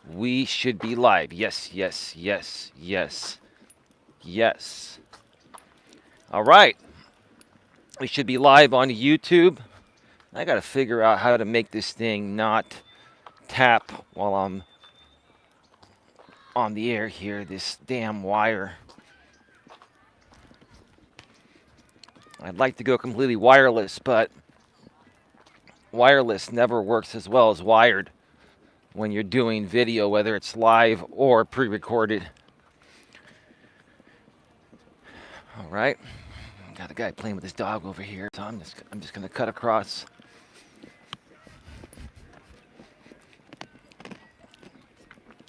We should be live. Yes, yes, yes, yes, yes. All right. We should be live on YouTube. I got to figure out how to make this thing not tap while I'm on the air here. This damn wire. I'd like to go completely wireless, but wireless never works as well as wired when you're doing video, whether it's live or pre-recorded. All right. Got a guy playing with his dog over here, so I'm just gonna cut across.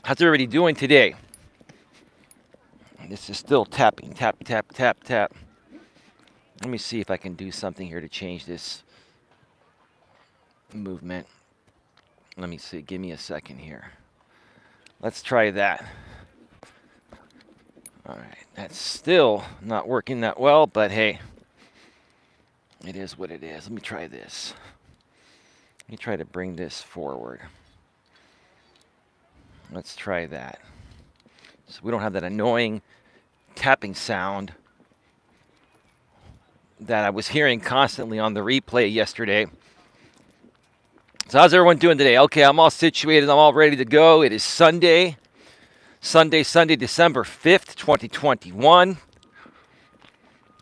How's everybody doing today? This is still tapping, tap, tap, tap, tap. Let me see if I can do something here to change this movement. Let me see. Give me a second here. Let's try that. All right. That's still not working that well, but hey, it is what it is. Let me try this. Let me try to bring this forward. Let's try that. So we don't have that annoying tapping sound that I was hearing constantly on the replay yesterday. So how's everyone doing today? Okay, I'm all situated. I'm all ready to go. It is Sunday, December 5th, 2021.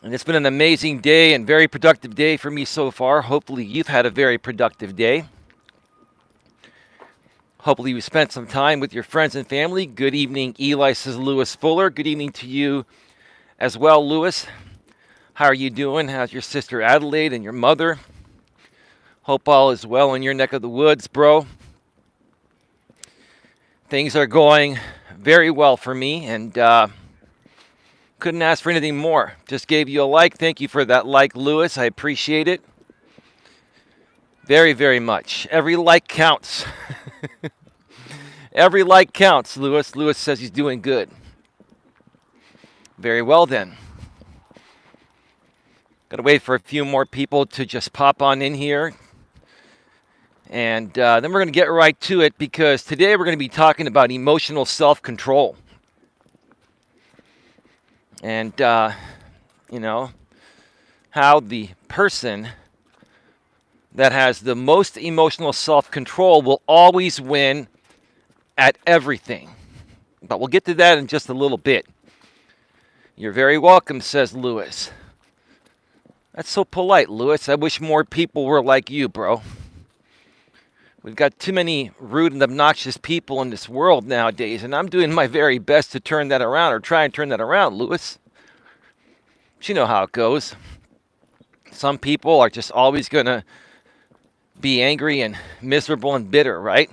And it's been an amazing day and very productive day for me so far. Hopefully you've had a very productive day. Hopefully you spent some time with your friends and family. Good evening, Eli, says Lewis Fuller. Good evening to you as well, Lewis. How are you doing? How's your sister Adelaide and your mother? Hope all is well in your neck of the woods, bro. Things are going very well for me, and couldn't ask for anything more. Just gave you a like. Thank you for that like, Lewis. I appreciate it very, very much. Every like counts. Every like counts, Lewis. Lewis says he's doing good. Very well, then. Got to wait for a few more people to just pop on in here. And then we're going to get right to it, because today we're going to be talking about emotional self-control. And, you know, how the person that has the most emotional self-control will always win at everything. But we'll get to that in just a little bit. You're very welcome, says Lewis. That's so polite, Lewis. I wish more people were like you, bro. We've got too many rude and obnoxious people in this world nowadays, and I'm doing my very best to turn that around, or try and turn that around, Lewis. But you know how it goes. Some people are just always going to be angry and miserable and bitter, right?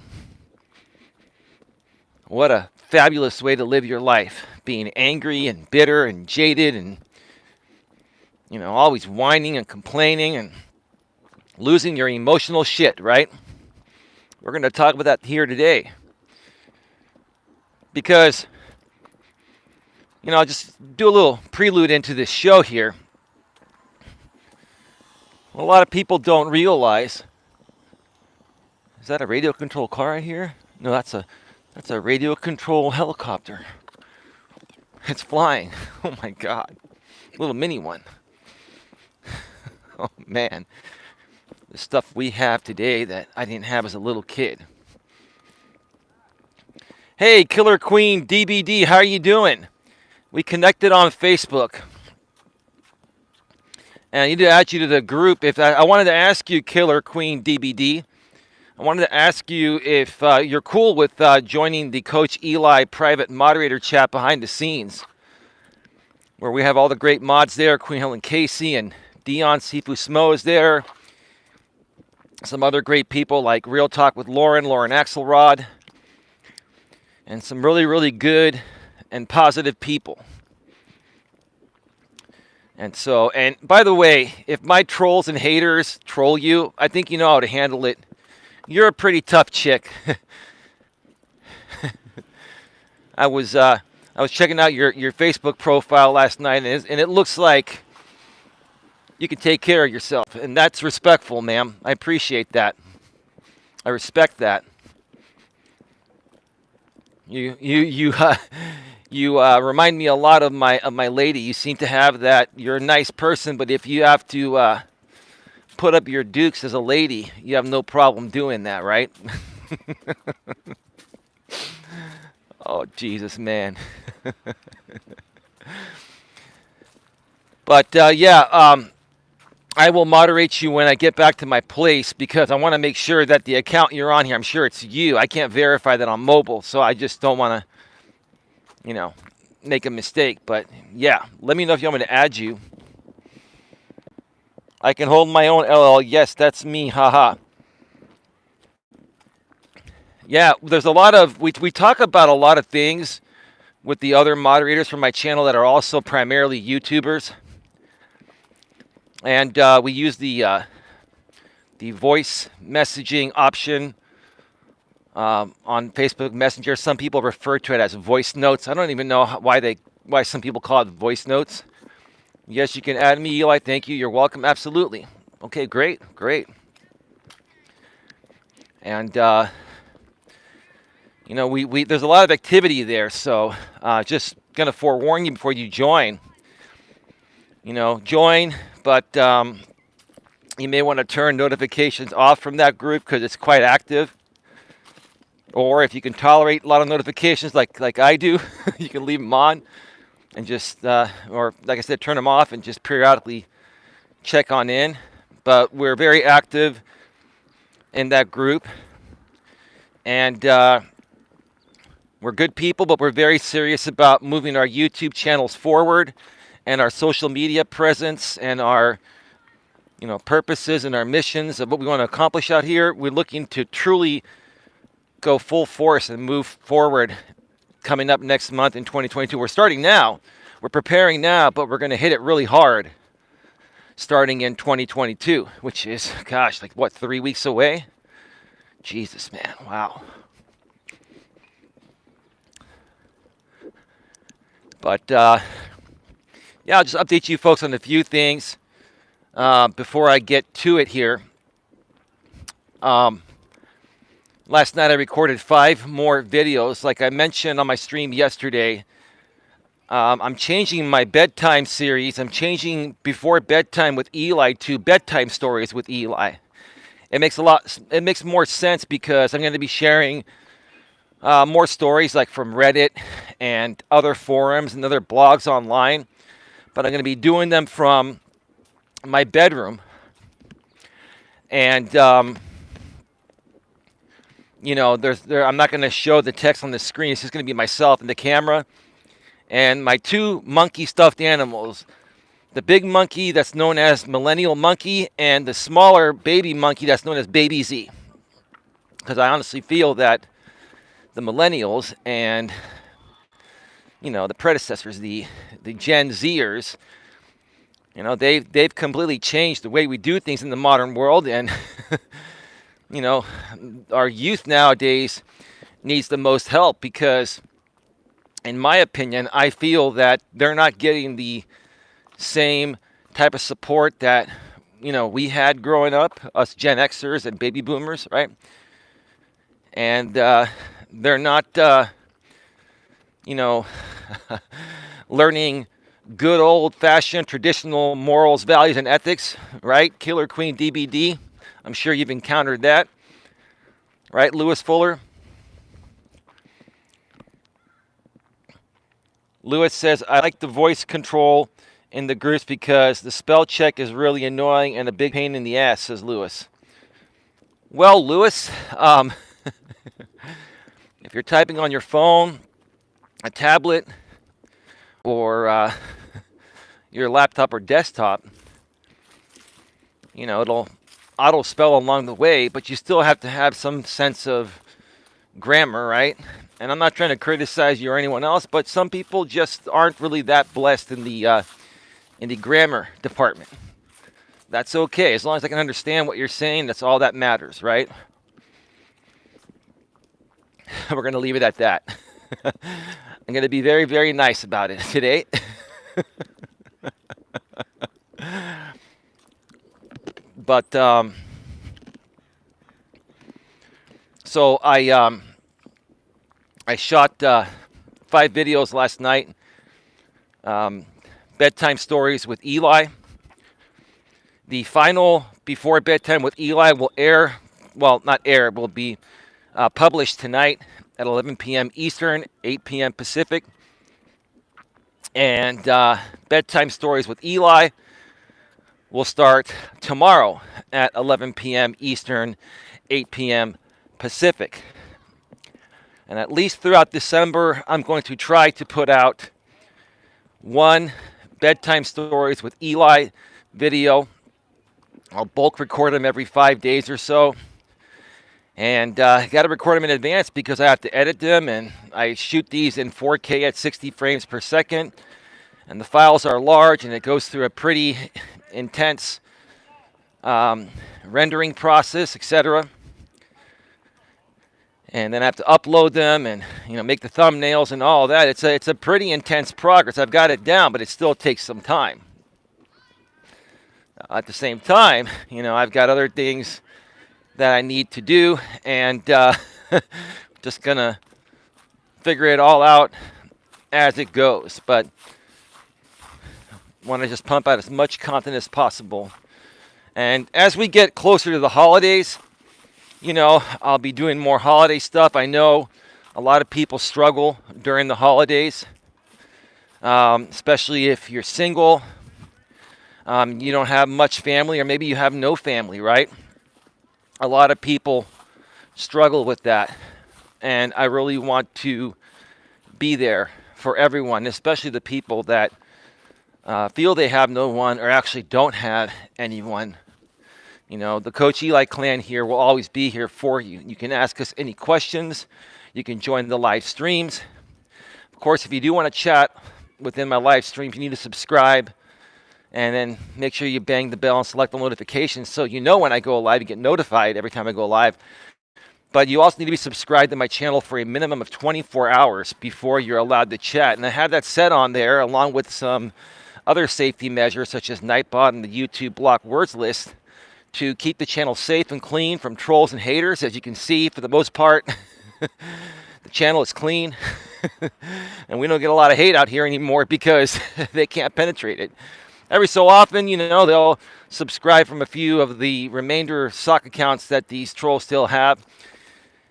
What a fabulous way to live your life, being angry and bitter and jaded and, you know, always whining and complaining and losing your emotional shit, right? We're going to talk about that here today. Because, you know, I'll just do a little prelude into this show here. A lot of people don't realize. Is that a radio control car right here? No, that's a radio control helicopter. It's flying. Oh my God. Little mini one. Oh man. The stuff we have today that I didn't have as a little kid. Hey, Killer Queen DBD, how are you doing? We connected on Facebook. And I need to add you to the group. If I wanted to ask you, Killer Queen DBD, I wanted to ask you if you're cool with joining the Coach Eli private moderator chat behind the scenes, where we have all the great mods there. Queen Helen Casey and Dion Sifu Smo is there. Some other great people like Real Talk with Lauren Axelrod, and some really, really good and positive people. And so, and by the way, if my trolls and haters troll you, I think you know how to handle it. You're a pretty tough chick. I was checking out your Facebook profile last night, and it looks like you can take care of yourself, and that's respectful, ma'am. I appreciate that. I respect that. You you remind me a lot of my lady. You seem to have that. You're a nice person, but if you have to put up your dukes as a lady, you have no problem doing that, right? Oh Jesus, man. But yeah, I will moderate you when I get back to my place because I want to make sure that the account you're on here, I'm sure it's you. I can't verify that on mobile, so I just don't want to, make a mistake. But yeah, let me know if you want me to add you. I can hold my own LL. Yes, that's me. Haha. Yeah, there's a lot of we talk about a lot of things with the other moderators from my channel that are also primarily YouTubers, and we use the voice messaging option on Facebook Messenger. Some people refer to it as voice notes. I don't even know why some people call it voice notes. Yes, you can add me, Eli. Thank you. You're welcome. Absolutely. Okay, great. And we there's a lot of activity there, so just gonna forewarn you before you join. Join, but you may want to turn notifications off from that group because it's quite active. Or if you can tolerate a lot of notifications like I do, you can leave them on and just, or like I said, turn them off and just periodically check on in. But we're very active in that group. And we're good people, but we're very serious about moving our YouTube channels forward and our social media presence and our purposes and our missions of what we want to accomplish out here. We're looking to truly go full force and move forward coming up next month in 2022. We're starting now. We're preparing now, but we're going to hit it really hard starting in 2022, which is, gosh, 3 weeks away? Jesus, man. Wow. But, yeah, I'll just update you folks on a few things before I get to it here. Last night I recorded 5 more videos. Like I mentioned on my stream yesterday, I'm changing my bedtime series. I'm changing Before Bedtime with Eli to Bedtime Stories with Eli. It makes more sense because I'm going to be sharing more stories like from Reddit and other forums and other blogs online. But I'm going to be doing them from my bedroom. And I'm not going to show the text on the screen. It's just going to be myself and the camera and my 2 monkey stuffed animals. The big monkey that's known as Millennial Monkey and the smaller baby monkey that's known as Baby Z. Because I honestly feel that the millennials and the predecessors, the Gen Zers, they've completely changed the way we do things in the modern world, and our youth nowadays needs the most help because, in my opinion, I feel that they're not getting the same type of support that, we had growing up, us Gen Xers and baby boomers, right? And they're not, learning good old-fashioned traditional morals, values, and ethics, right? Killer Queen DBD. I'm sure you've encountered that. Right, Lewis Fuller? Lewis says, I like the voice control in the groups because the spell check is really annoying and a big pain in the ass, says Lewis. Well, Lewis, if you're typing on your phone, a tablet, or your laptop or desktop, it'll auto spell along the way, but you still have to have some sense of grammar, right? And I'm not trying to criticize you or anyone else, but some people just aren't really that blessed in the grammar department. That's okay. As long as I can understand what you're saying, that's all that matters, right? We're going to leave it at that. I'm going to be very, very nice about it today. But so I I shot 5 videos last night. Bedtime stories with Eli. The final Before Bedtime with Eli will air, well, not air, will be published tonight at 11 p.m. Eastern, 8 p.m. Pacific. And Bedtime Stories with Eli will start tomorrow at 11 p.m. Eastern, 8 p.m. Pacific. And at least throughout December, I'm going to try to put out one Bedtime Stories with Eli video. I'll bulk record them every 5 days or so. And I got to record them in advance because I have to edit them, and I shoot these in 4K at 60 frames per second. And the files are large, and it goes through a pretty intense rendering process, etc. And then I have to upload them and make the thumbnails and all that. It's a pretty intense progress. I've got it down, but it still takes some time. At the same time, I've got other things that I need to do, and just gonna figure it all out as it goes. But want to just pump out as much content as possible. And as we get closer to the holidays, I'll be doing more holiday stuff. I know a lot of people struggle during the holidays, especially if you're single, you don't have much family, or maybe you have no family, right? A lot of people struggle with that, and I really want to be there for everyone, especially the people that feel they have no one or actually don't have anyone. The Coach Eli clan here will always be here for you. You can ask us any questions. You can join the live streams. Of course, if you do want to chat within my live streams, you need to subscribe. And then make sure you bang the bell and select the notifications so when I go live, you get notified every time I go live. But you also need to be subscribed to my channel for a minimum of 24 hours before you're allowed to chat. And I have that set on there along with some other safety measures such as Nightbot and the YouTube block words list to keep the channel safe and clean from trolls and haters. As you can see, for the most part, the channel is clean. And we don't get a lot of hate out here anymore because they can't penetrate it. Every so often, they'll subscribe from a few of the remainder sock accounts that these trolls still have.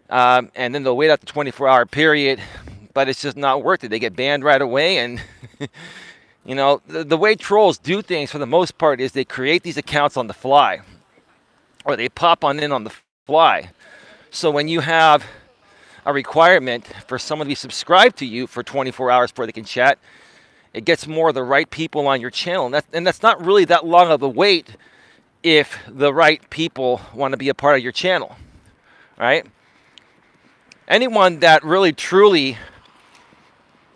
And then they'll wait out the 24-hour period, but it's just not worth it. They get banned right away. And, the way trolls do things for the most part is they create these accounts on the fly, or they pop in on the fly. So when you have a requirement for someone to be subscribed to you for 24 hours before they can chat, it gets more of the right people on your channel. And that's not really that long of a wait if the right people want to be a part of your channel, right? Anyone that really, truly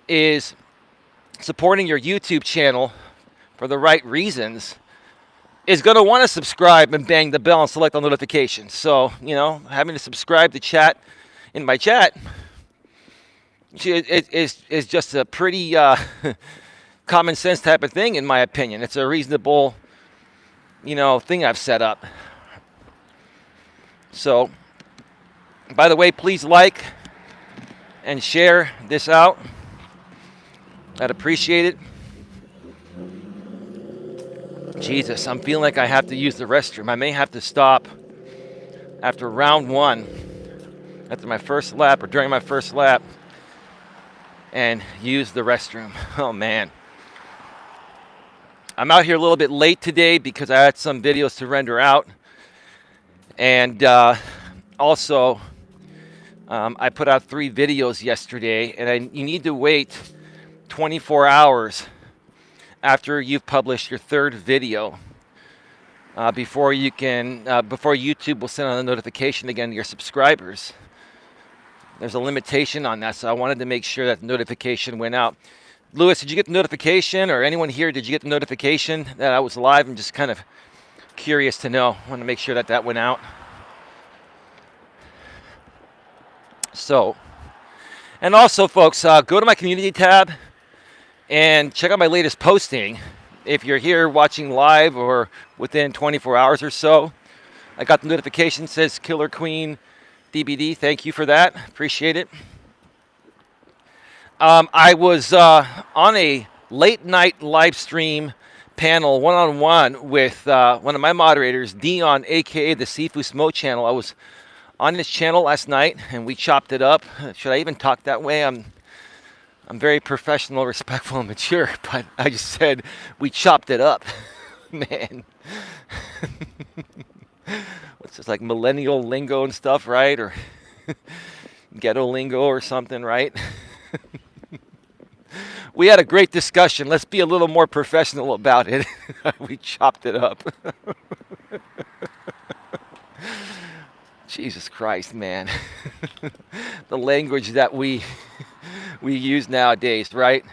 is supporting your YouTube channel for the right reasons is going to want to subscribe and bang the bell and select all notifications. So, having to subscribe to chat in my chat is just a pretty common sense type of thing, in my opinion. It's a reasonable, thing I've set up. So, by the way, please like and share this out. I'd appreciate it. Jesus, I'm feeling like I have to use the restroom. I may have to stop after round 1, after my first lap or during my first lap, and use the restroom. Oh, man. I'm out here a little bit late today because I had some videos to render out. And also, I put out 3 videos yesterday, and you need to wait 24 hours after you've published your 3rd video before YouTube will send out a notification again to your subscribers. There's a limitation on that, so I wanted to make sure that the notification went out. Lewis, did you get the notification, or anyone here, did you get the notification that I was live? I'm just kind of curious to know. I want to make sure that went out. So, and also, folks, go to my community tab and check out my latest posting. If you're here watching live or within 24 hours or so, I got the notification, says Killer Queen DBD. Thank you for that. Appreciate it. I was on a late night live stream panel one-on-one with one of my moderators, Dion, aka the Sifu Smo channel. I was on this channel last night and we chopped it up. Should I even talk that way? I'm very professional, respectful, and mature, but I just said we chopped it up. Man. What's this, like millennial lingo and stuff, right? Or ghetto lingo or something, right? We had a great discussion. Let's be a little more professional about it. We chopped it up. Jesus Christ, man. The language that we use nowadays, right?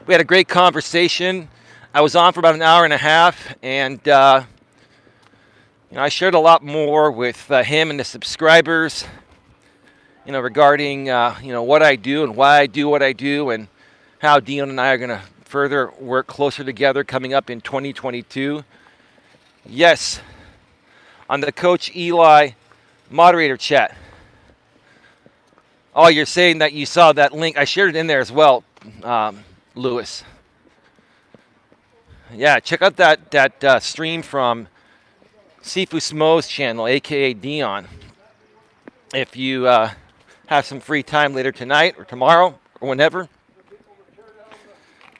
We had a great conversation. I was on for about an hour and a half, and I shared a lot more with him and the subscribers, regarding what I do and why I do what I do, and how Dion and I are going to further work closer together coming up in 2022. Yes, on the Coach Eli moderator chat. Oh, you're saying that you saw that link. I shared it in there as well, Lewis. Yeah, check out that stream from Sifu Smo's channel, aka Dion. If you have some free time later tonight or tomorrow or whenever.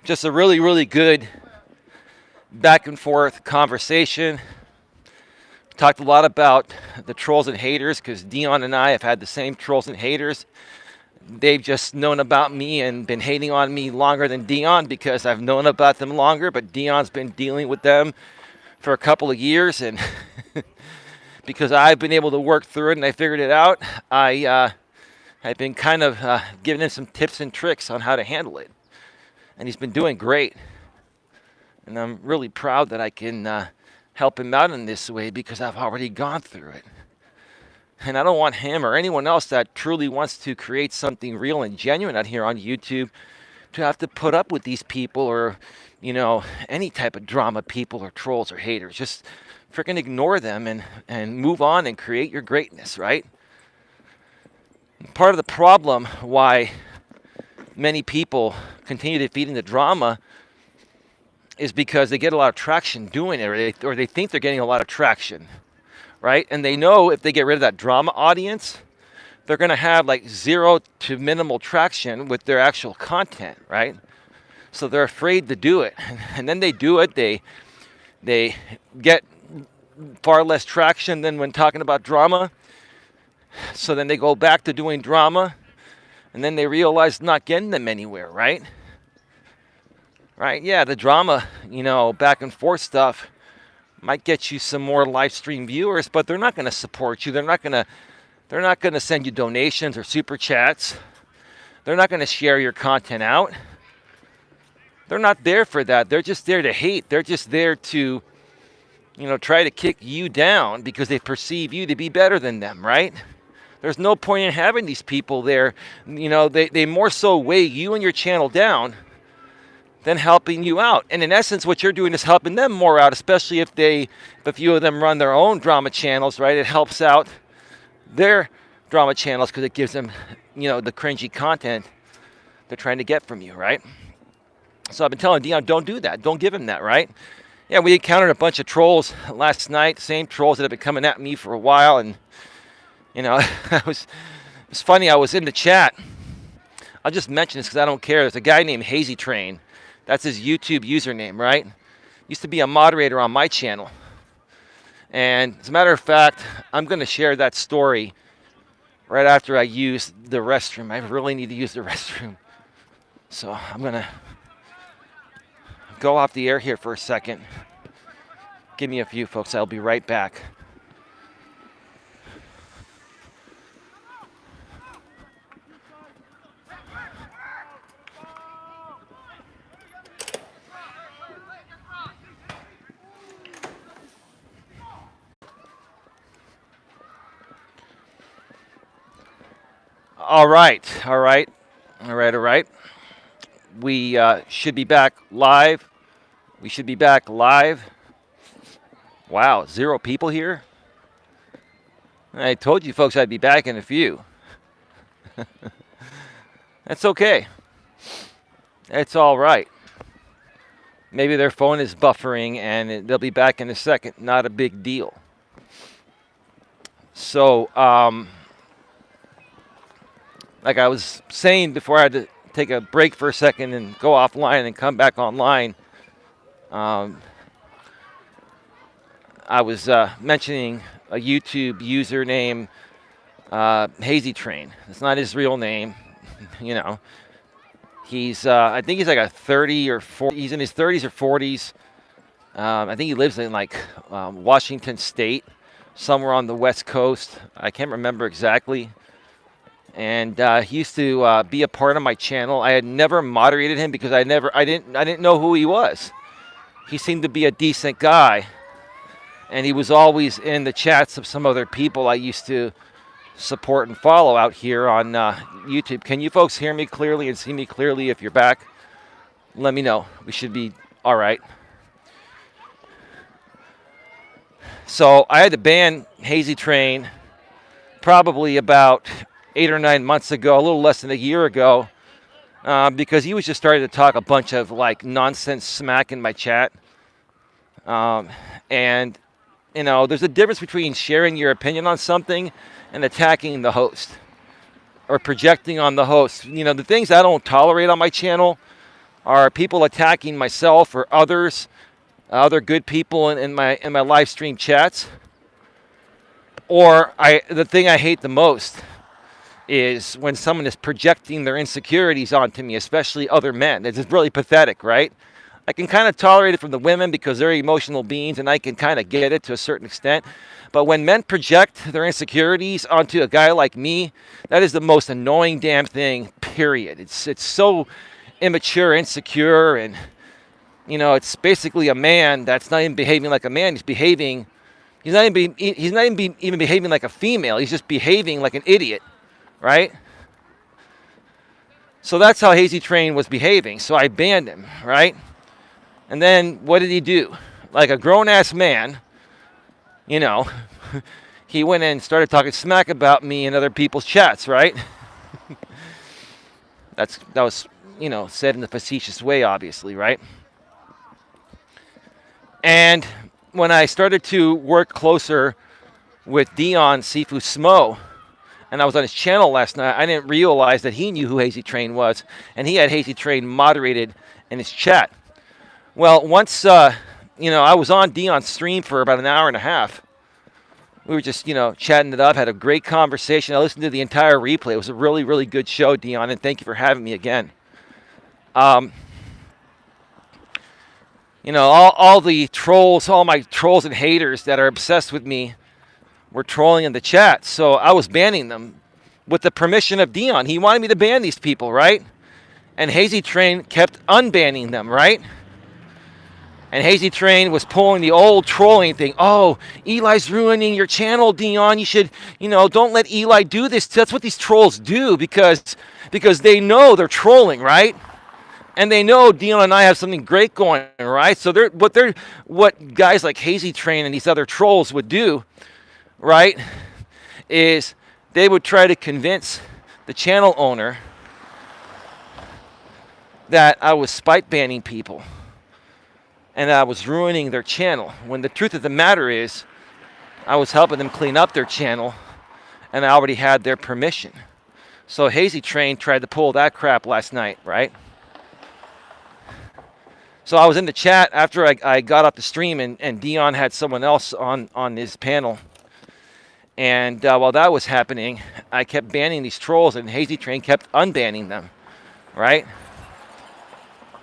Just a really, really good back and forth conversation. Talked a lot about the trolls and haters because Dion and I have had the same trolls and haters. They've just known about me and been hating on me longer than Dion because I've known about them longer, but Dion's been dealing with them for a couple of years, and because I've been able to work through it and I figured it out, I've been kind of giving him some tips and tricks on how to handle it. And he's been doing great. And I'm really proud that I can help him out in this way because I've already gone through it. And I don't want him or anyone else that truly wants to create something real and genuine out here on YouTube to have to put up with these people or, any type of drama people or trolls or haters. Just freaking ignore them and move on and create your greatness, right? Part of the problem why many people continue to feed into drama is because they get a lot of traction doing it, or they think they're getting a lot of traction, right? And they know if they get rid of that drama audience, they're going to have like zero to minimal traction with their actual content, right? So they're afraid to do it. And then they do it, they get far less traction than when talking about drama. So then they go back to doing drama, and then they realize it's not getting them anywhere, right? Right? Yeah, the drama, back and forth stuff might get you some more live stream viewers, but they're not going to support you. They're not going to send you donations or super chats. They're not going to share your content out. They're not there for that. They're just there to hate. They're just there to, try to kick you down because they perceive you to be better than them, right? There's no point in having these people there. They more so weigh you and your channel down than helping you out. And in essence, what you're doing is helping them more out, especially if a few of them run their own drama channels, right? It helps out their drama channels because it gives them, the cringy content they're trying to get from you, right? So I've been telling Dion, don't do that. Don't give him that, right? Yeah, we encountered a bunch of trolls last night, same trolls that have been coming at me for a while. And, it was funny. I was in the chat. I'll just mention this because I don't care. There's a guy named Hazy Train. That's his YouTube username, right? Used to be a moderator on my channel. And as a matter of fact, I'm going to share that story right after I use the restroom. I really need to use the restroom. So I'm going to go off the air here for a second. Give me a few, folks. I'll be right back. All right. We should be back live. Wow, 0 people here? I told you folks I'd be back in a few. That's okay. It's all right. Maybe their phone is buffering and they'll be back in a second. Not a big deal. So, like I was saying before, I had to take a break for a second and go offline and come back online. I was mentioning a YouTube username, Hazy Train. It's not his real name, you know. He's, I think he's like a 30 or 40. He's in his 30s or 40s. I think he lives in like Washington State, somewhere on the West Coast. I can't remember exactly. And he used to be a part of my channel. I had never moderated him because I didn't know who he was. He seemed to be a decent guy, and he was always in the chats of some other people I used to support and follow out here on YouTube. Can you folks hear me clearly and see me clearly? If you're back, let me know. We should be all right. So I had to ban Hazy Train probably about 8 or 9 months ago, a little less than a year ago, because he was just starting to talk a bunch of like nonsense smack in my chat. And you know, there's a difference between sharing your opinion on something and attacking the host or projecting on the host. You know, the things I don't tolerate on my channel are people attacking myself or others, other good people in my live stream chats. Or the thing I hate the most is when someone is projecting their insecurities onto me, especially other men. It's just really pathetic, right? I can kind of tolerate it from the women because they're emotional beings and I can kind of get it to a certain extent. But when men project their insecurities onto a guy like me, that is the most annoying damn thing, period. It's so immature, insecure, and you know, it's basically a man that's not even behaving like a man. He's not even behaving like a female. He's just behaving like an idiot, right? So that's how Hazy Train was behaving. So I banned him, right? And then what did he do? Like a grown-ass man, you know, he went in and started talking smack about me in other people's chats, right? That was, you know, said in a facetious way, obviously, right? And when I started to work closer with Dion Sifu Smo, and I was on his channel last night, I didn't realize that he knew who Hazy Train was, and he had Hazy Train moderated in his chat. Well, once, you know, I was on Dion's stream for about an hour and a half. We were just, you know, chatting it up, had a great conversation. I listened to the entire replay. It was a really, really good show, Dion, and thank you for having me again. You know, all the trolls, all my trolls and haters that are obsessed with me were trolling in the chat. So I was banning them with the permission of Dion. He wanted me to ban these people, right? And Hazy Train kept unbanning them, right? And Hazy Train was pulling the old trolling thing. Oh, Eli's ruining your channel, Dion. You should, you know, don't let Eli do this. That's what these trolls do because they know they're trolling, right? And they know Dion and I have something great going, right? So what guys like Hazy Train and these other trolls would do, right, is they would try to convince the channel owner that I was spite banning people and I was ruining their channel. When the truth of the matter is, I was helping them clean up their channel and I already had their permission. So Hazy Train tried to pull that crap last night, right? So I was in the chat after I got off the stream and Dion had someone else on his panel. And while that was happening, I kept banning these trolls and Hazy Train kept unbanning them, right?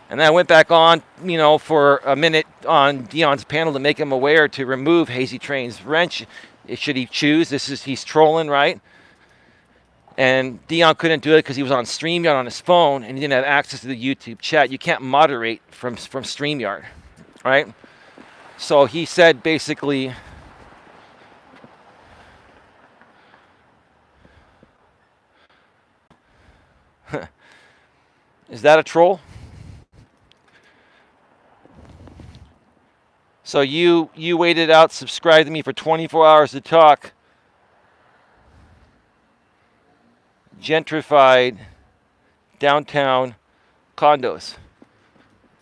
And then I went back on, you know, for a minute on Dion's panel to make him aware to remove Hazy Train's wrench, should he choose. He's trolling, right? And Dion couldn't do it because he was on StreamYard on his phone and he didn't have access to the YouTube chat. You can't moderate from StreamYard, right? So he said basically, is that a troll? So you waited out, subscribed to me for 24 hours to talk, gentrified downtown condos.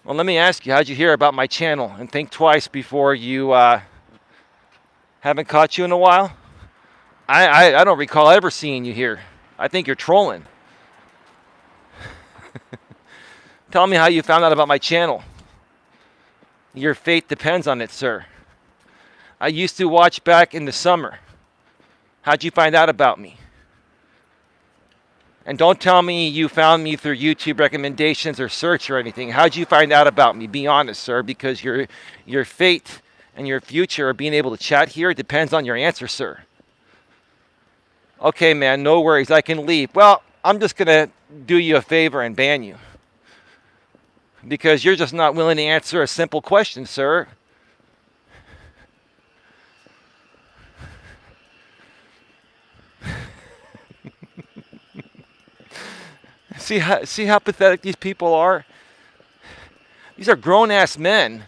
Well, let me ask you, how'd you hear about my channel? And think twice before you haven't caught you in a while. I don't recall ever seeing you here. I think you're trolling. Tell me how you found out about my channel. Your fate depends on it, sir. I used to watch back in the summer. How'd you find out about me? And don't tell me you found me through YouTube recommendations or search or anything. How'd you find out about me? Be honest, sir, because your fate and your future of being able to chat here depends on your answer, sir. Okay, man, no worries. I can leave. Well, I'm just going to do you a favor and ban you. Because you're just not willing to answer a simple question, sir. See how pathetic these people are? These are grown-ass men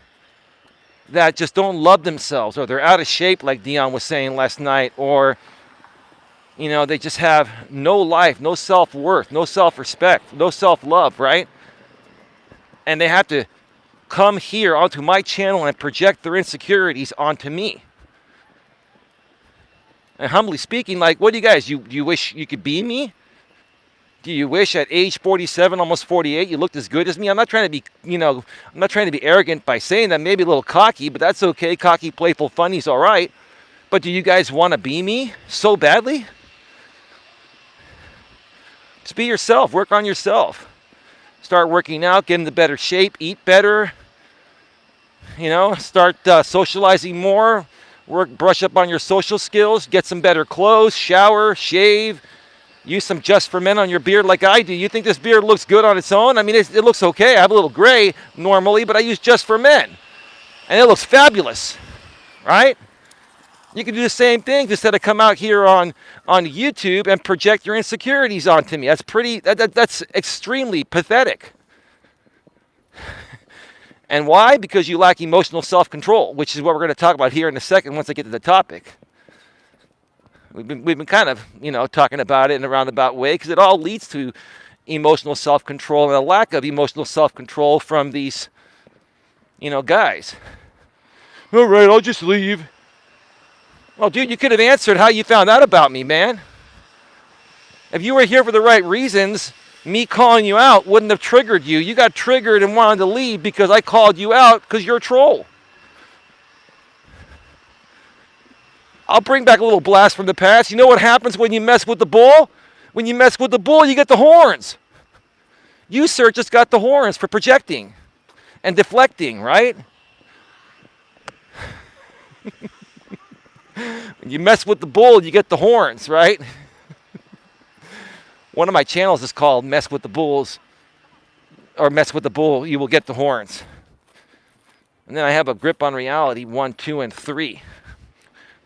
that just don't love themselves, or they're out of shape, like Dion was saying last night, or, you know, they just have no life, no self-worth, no self-respect, no self-love, right? And they have to come here onto my channel and project their insecurities onto me. And humbly speaking, like, what do you guys, you wish you could be me? Do you wish at age 47, almost 48, you looked as good as me? I'm not trying to be, I'm not trying to be arrogant by saying that, maybe a little cocky, but that's okay. Cocky, playful, funny's all right. But do you guys want to be me so badly? Just be yourself. Work on yourself. Start working out, get into better shape, eat better. Start socializing more. Brush up on your social skills, get some better clothes, shower, shave. Use some Just for Men on your beard like I do. You think this beard looks good on its own? I mean, it looks okay. I have a little gray normally, but I use Just for Men. And it looks fabulous, right? You can do the same thing, just instead of come out here on YouTube and project your insecurities onto me. That's extremely pathetic. And why? Because you lack emotional self-control, which is what we're going to talk about here in a second once I get to the topic. We've been kind of, talking about it in a roundabout way, because it all leads to emotional self-control and a lack of emotional self-control from these, guys. All right, I'll just leave. Well, dude, you could have answered how you found out about me, man. If you were here for the right reasons, me calling you out wouldn't have triggered you. You got triggered and wanted to leave because I called you out because you're a troll. I'll bring back a little blast from the past. You know what happens when you mess with the bull? When you mess with the bull, you get the horns. You, sir, just got the horns for projecting and deflecting, right? When you mess with the bull, you get the horns, right? One of my channels is called Mess with the Bulls, or Mess with the Bull, you will get the horns. And then I have a Grip on Reality 1, 2, and 3.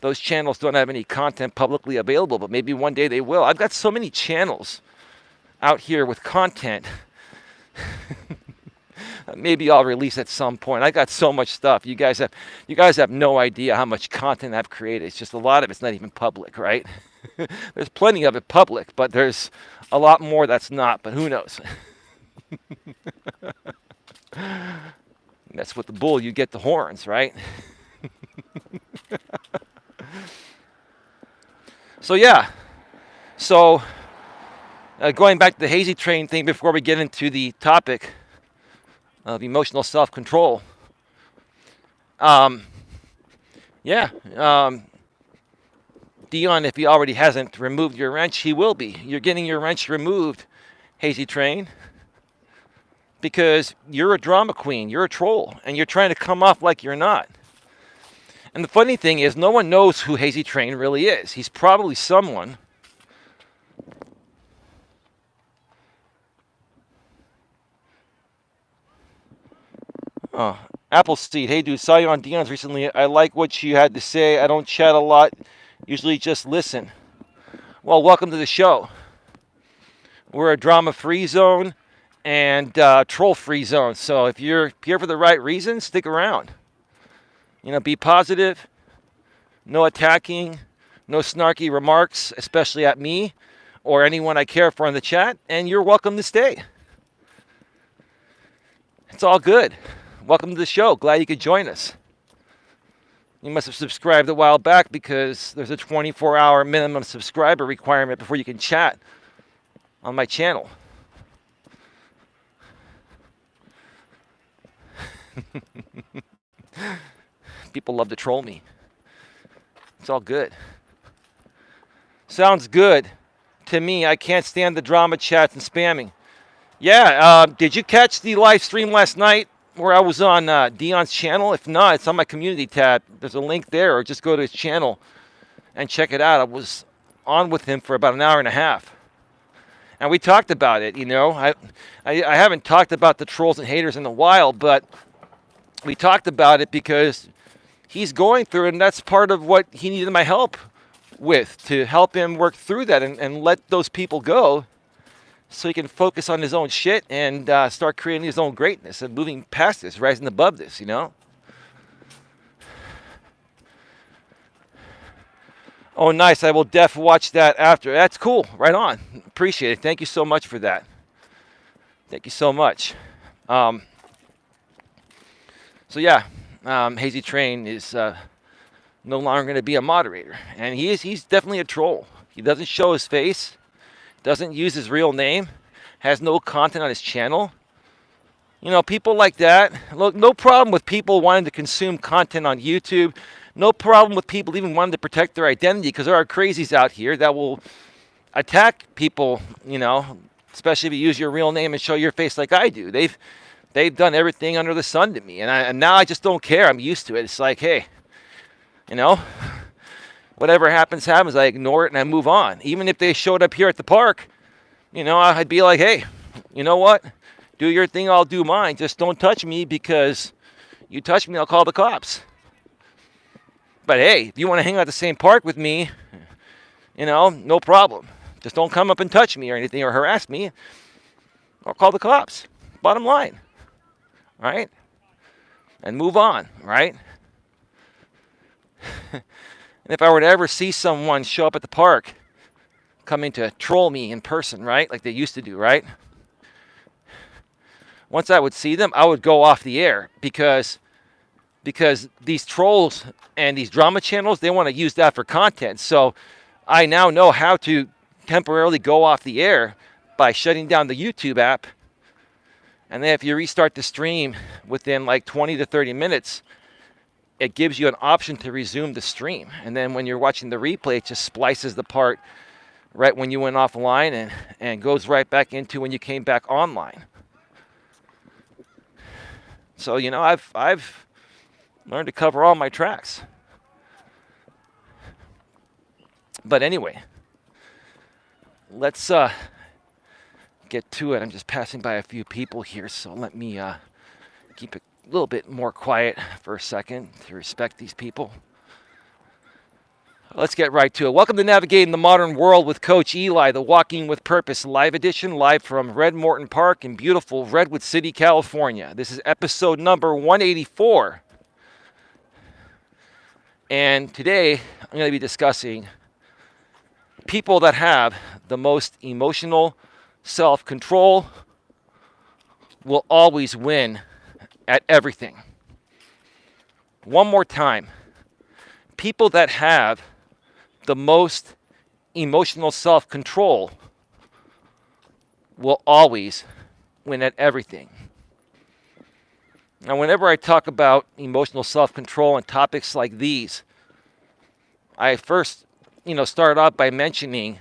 Those channels don't have any content publicly available, but maybe one day they will. I've got so many channels out here with content. Maybe I'll release at some point. I got so much stuff. You guys have no idea how much content I've created. It's just a lot of it's not even public, right? There's plenty of it public, but there's a lot more that's not, but who knows? That's with the bull, you get the horns, right? So going back to the hazy train thing before we get into the topic of emotional self-control. Dion, if he already hasn't removed your wrench, he will be. You're getting your wrench removed, hazy train, because you're a drama queen, you're a troll, and you're trying to come off like you're not. And the funny thing is, no one knows who Hazy Train really is. He's probably someone Appleseed, hey dude, saw you on Dion's recently. I like what you had to say. I don't chat a lot, usually just listen. Well, welcome to the show. We're a drama-free zone and troll-free zone. So if you're here for the right reasons, stick around. Be positive, no attacking, no snarky remarks, especially at me or anyone I care for in the chat, and you're welcome to stay. It's all good. Welcome to the show. Glad you could join us. You must have subscribed a while back because there's a 24-hour minimum subscriber requirement before you can chat on my channel. People love to troll me. It's all good. Sounds good to me. I can't stand the drama chats and spamming. Yeah, did you catch the live stream last night where I was on Dion's channel? If not, it's on my community tab. There's a link there, or just go to his channel and check it out. I was on with him for about an hour and a half. And we talked about it, you know. I haven't talked about the trolls and haters in a while, but we talked about it because he's going through it, and that's part of what he needed my help with, to help him work through that and let those people go so he can focus on his own shit and start creating his own greatness and moving past this, rising above this, you know? Oh, nice. I will watch that after. That's cool. Right on. Appreciate it. Thank you so much for that. Thank you so much. So, yeah, Hazy Train is no longer going to be a moderator. And he's definitely a troll. He doesn't show his face, doesn't use his real name, has no content on his channel. You know, people like that. Look, no problem with people wanting to consume content on YouTube. No problem with people even wanting to protect their identity, because there are crazies out here that will attack people, you know, especially if you use your real name and show your face like I do. They've done everything under the sun to me, and now I just don't care. I'm used to it. It's like, hey, you know, whatever happens, happens. I ignore it and I move on. Even if they showed up here at the park, you know, I'd be like, hey, you know what? Do your thing, I'll do mine. Just don't touch me, because you touch me, I'll call the cops. But hey, if you want to hang out at the same park with me, you know, no problem. Just don't come up and touch me or anything or harass me, or call the cops. Bottom line, right? And move on, right? And if I were to ever see someone show up at the park coming to troll me in person, right, like they used to do, right? Once I would see them, I would go off the air, because these trolls and these drama channels, they want to use that for content. So I now know how to temporarily go off the air by shutting down the YouTube app. And then if you restart the stream within like 20 to 30 minutes, it gives you an option to resume the stream. And then when you're watching the replay, it just splices the part right when you went offline and goes right back into when you came back online. So, you know, I've learned to cover all my tracks. But anyway, let's get to it. I'm just passing by a few people here, so let me keep it a little bit more quiet for a second to respect these people. Let's get right to it. Welcome to Navigating the Modern World with Coach Eli, the Walking with Purpose live edition, live from Red Morton Park in beautiful Redwood City, California. This is episode number 184. And today I'm going to be discussing people that have the most emotional self-control will always win at everything. One more time. People that have the most emotional self-control will always win at everything. Now, whenever I talk about emotional self-control and topics like these, I first, start off by mentioning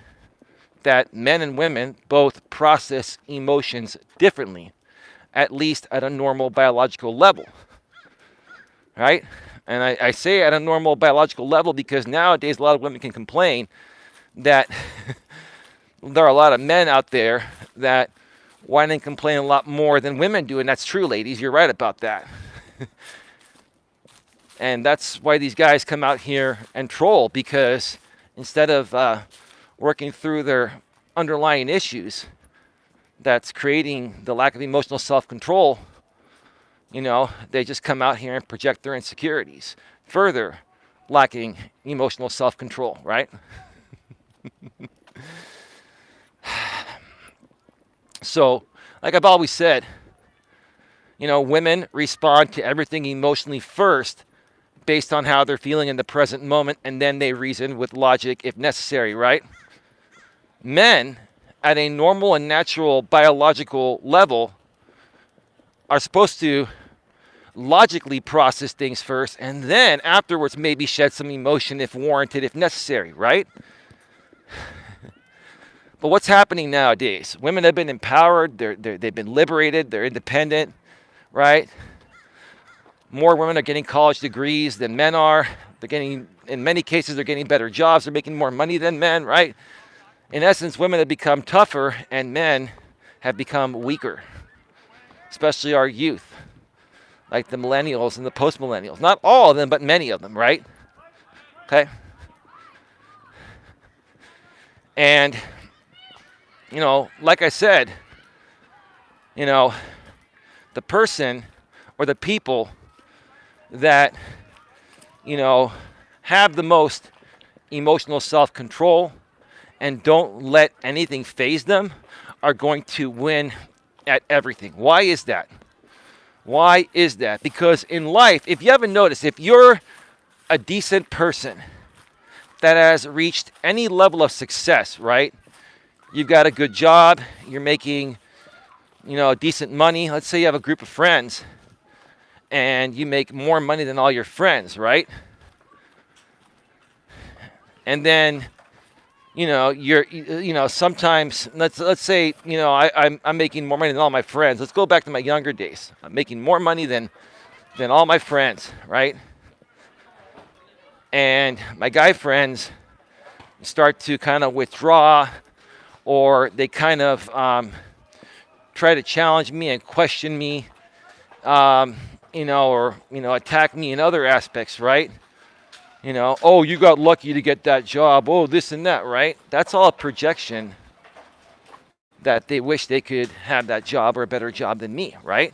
that men and women both process emotions differently, at least at a normal biological level, right? And I say at a normal biological level because nowadays a lot of women can complain that there are a lot of men out there that whine and complain a lot more than women do. And that's true, ladies. You're right about that. And that's why these guys come out here and troll, because instead of working through their underlying issues that's creating the lack of emotional self-control, they just come out here and project their insecurities, further lacking emotional self-control, right? So, like I've always said, Women respond to everything emotionally first based on how they're feeling in the present moment, and then they reason with logic if necessary, right? Men, at a normal and natural biological level, are supposed to logically process things first and then afterwards maybe shed some emotion if warranted, if necessary, right? But what's happening nowadays? Women have been empowered, they've been liberated, they're independent, right? More women are getting college degrees than men are. In many cases, they're getting better jobs, they're making more money than men, right? In essence, women have become tougher and men have become weaker, especially our youth, like the millennials and the post-millennials. Not all of them, but many of them, right? Okay? And, like I said, the person or the people that, have the most emotional self-control and don't let anything faze them are going to win at everything. Why is that? Why is that? Because in life, if you haven't noticed, if you're a decent person that has reached any level of success, right? You've got a good job, you're making, decent money. Let's say you have a group of friends and you make more money than all your friends, right? And then, sometimes let's say, I'm making more money than all my friends. Let's go back to my younger days. I'm making more money than all my friends, right? And my guy friends start to kind of withdraw, or they kind of try to challenge me and question me, or attack me in other aspects, right? Oh, you got lucky to get that job. Oh, this and that, right? That's all a projection that they wish they could have that job or a better job than me, right?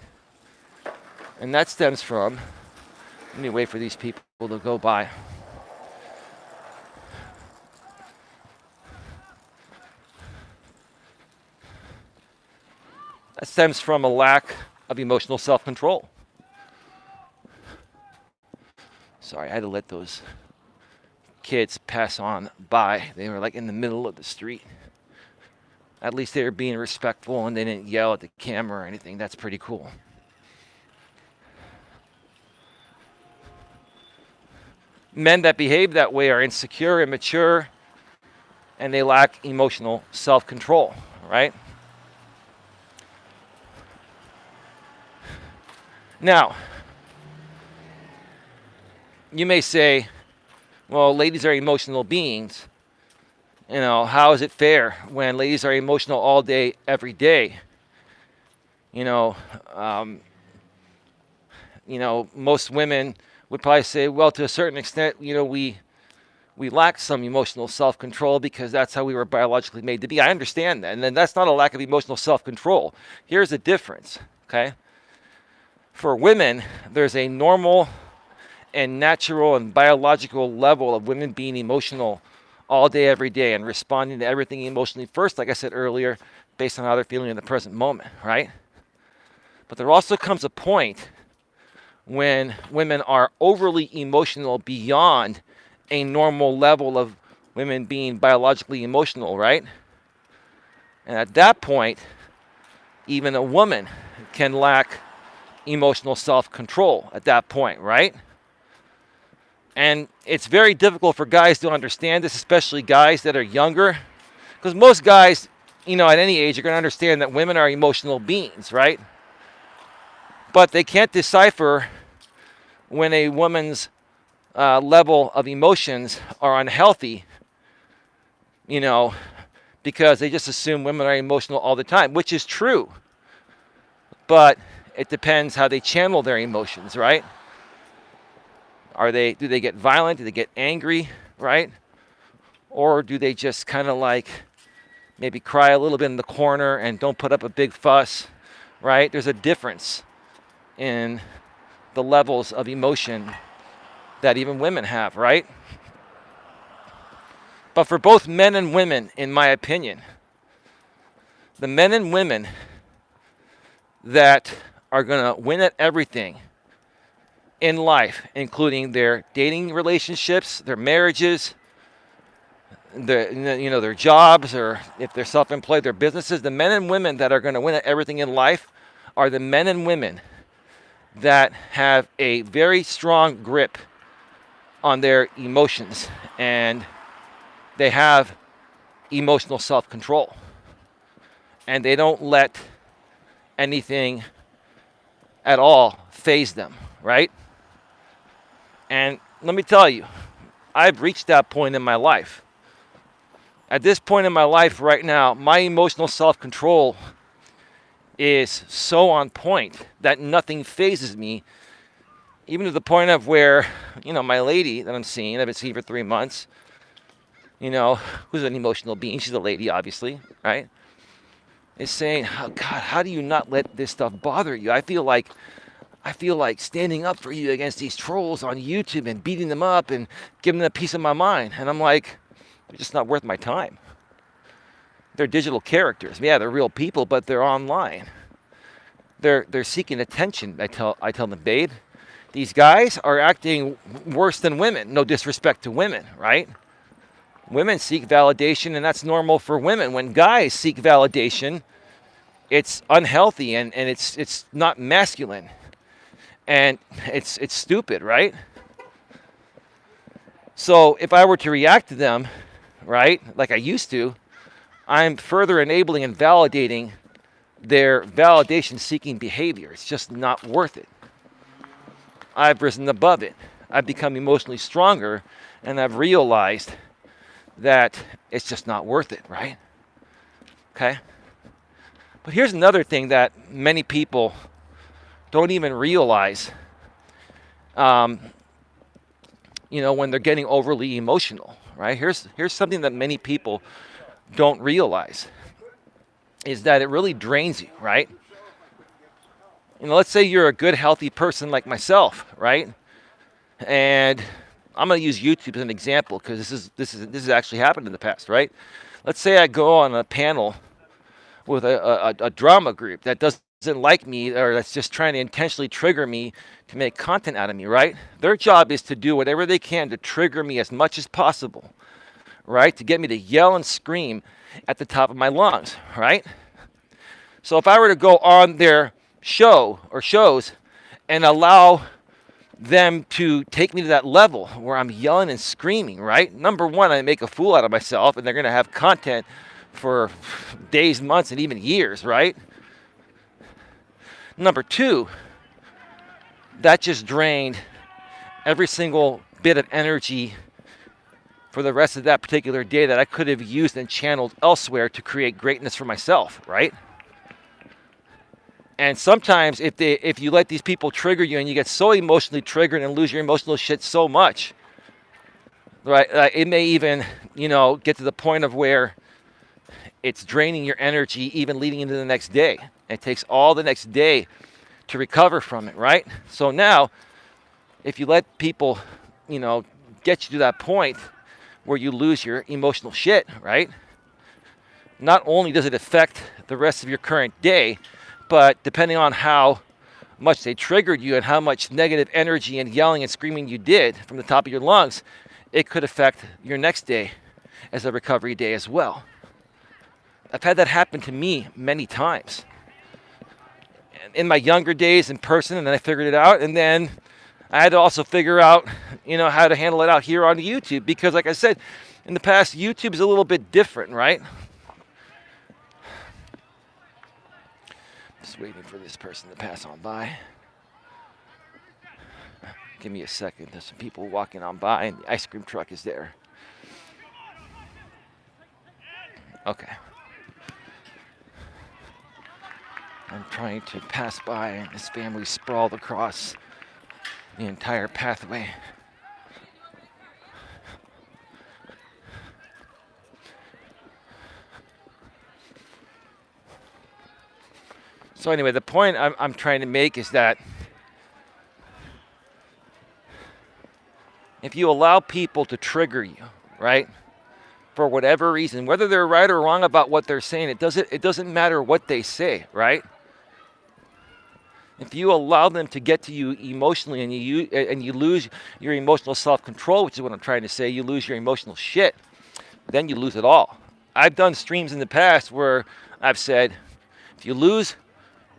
And that stems from, let me wait for these people to go by. That stems from a lack of emotional self-control. Sorry, I had to let those kids pass on by. They were like in the middle of the street. At least they were being respectful and they didn't yell at the camera or anything. That's pretty cool. Men that behave that way are insecure, immature, and they lack emotional self-control, right? Now, you may say, well, ladies are emotional beings. How is it fair when ladies are emotional all day, every day? Most women would probably say, well, to a certain extent, we lack some emotional self-control because that's how we were biologically made to be. I understand that. And then that's not a lack of emotional self-control. Here's the difference, okay? For women, there's a normal and natural and biological level of women being emotional all day, every day, and responding to everything emotionally first, like I said earlier, based on how they're feeling in the present moment, right? But there also comes a point when women are overly emotional beyond a normal level of women being biologically emotional, right? And at that point, even a woman can lack emotional self-control at that point, right? And it's very difficult for guys to understand this, especially guys that are younger, because most guys, at any age, are going to understand that women are emotional beings, right? But they can't decipher when a woman's level of emotions are unhealthy, because they just assume women are emotional all the time, which is true. But it depends how they channel their emotions, right? Do they get violent? Do they get angry, right? Or do they just kind of like maybe cry a little bit in the corner and don't put up a big fuss, right? There's a difference in the levels of emotion that even women have, right? But for both men and women, in my opinion, the men and women that are going to win at everything in life, including their dating relationships, their marriages, their jobs, or if they're self-employed, their businesses. The men and women that are going to win at everything in life are the men and women that have a very strong grip on their emotions, and they have emotional self-control, and they don't let anything at all phase them, right? And let me tell you, I've reached that point in my life. At this point in my life right now, my emotional self-control is so on point that nothing phases me, even to the point of where, my lady that I'm seeing, I've been seeing for 3 months, who's an emotional being, she's a lady, obviously, right? Is saying, oh, God, how do you not let this stuff bother you? I feel like standing up for you against these trolls on YouTube and beating them up and giving them a piece of my mind. And I'm like, they're just not worth my time. They're digital characters. Yeah, they're real people, but they're online. They're seeking attention. I tell them, babe, these guys are acting worse than women. No disrespect to women, right? Women seek validation, and that's normal for women. When guys seek validation, it's unhealthy and it's not masculine. And it's stupid, right? So if I were to react to them, right, like I used to, I'm further enabling and validating their validation-seeking behavior. It's just not worth it. I've risen above it. I've become emotionally stronger, and I've realized that it's just not worth it, right? Okay? But here's another thing that many people don't even realize, when they're getting overly emotional, right? Here's something that many people don't realize, is that it really drains you, right? Let's say you're a good, healthy person like myself, right? And I'm going to use YouTube as an example because this has actually happened in the past, right? Let's say I go on a panel with a drama group that doesn't like me, or that's just trying to intentionally trigger me to make content out of me, right? Their job is to do whatever they can to trigger me as much as possible, right? To get me to yell and scream at the top of my lungs, right? So if I were to go on their show or shows and allow them to take me to that level where I'm yelling and screaming, right? Number one, I make a fool out of myself, and they're going to have content for days, months, and even years, right? Number two, that just drained every single bit of energy for the rest of that particular day that I could have used and channeled elsewhere to create greatness for myself, right? And sometimes if you let these people trigger you and you get so emotionally triggered and lose your emotional shit so much, right, it may even, get to the point of where it's draining your energy even leading into the next day. It takes all the next day to recover from it, right? So now, if you let people, get you to that point where you lose your emotional shit, right? Not only does it affect the rest of your current day, but depending on how much they triggered you and how much negative energy and yelling and screaming you did from the top of your lungs, it could affect your next day as a recovery day as well. I've had that happen to me many times. In my younger days in person, and then I figured it out, and then I had to also figure out, how to handle it out here on YouTube, because like I said, in the past, YouTube is a little bit different, right? Just waiting for this person to pass on by. Give me a second. There's some people walking on by, and the ice cream truck is there. Okay. I'm trying to pass by, and this family sprawled across the entire pathway. So anyway, the point I'm trying to make is that if you allow people to trigger you, right, for whatever reason, whether they're right or wrong about what they're saying, it doesn't matter what they say, right? If you allow them to get to you emotionally and you lose your emotional self-control, which is what I'm trying to say, you lose your emotional shit, then you lose it all. I've done streams in the past where I've said, if you lose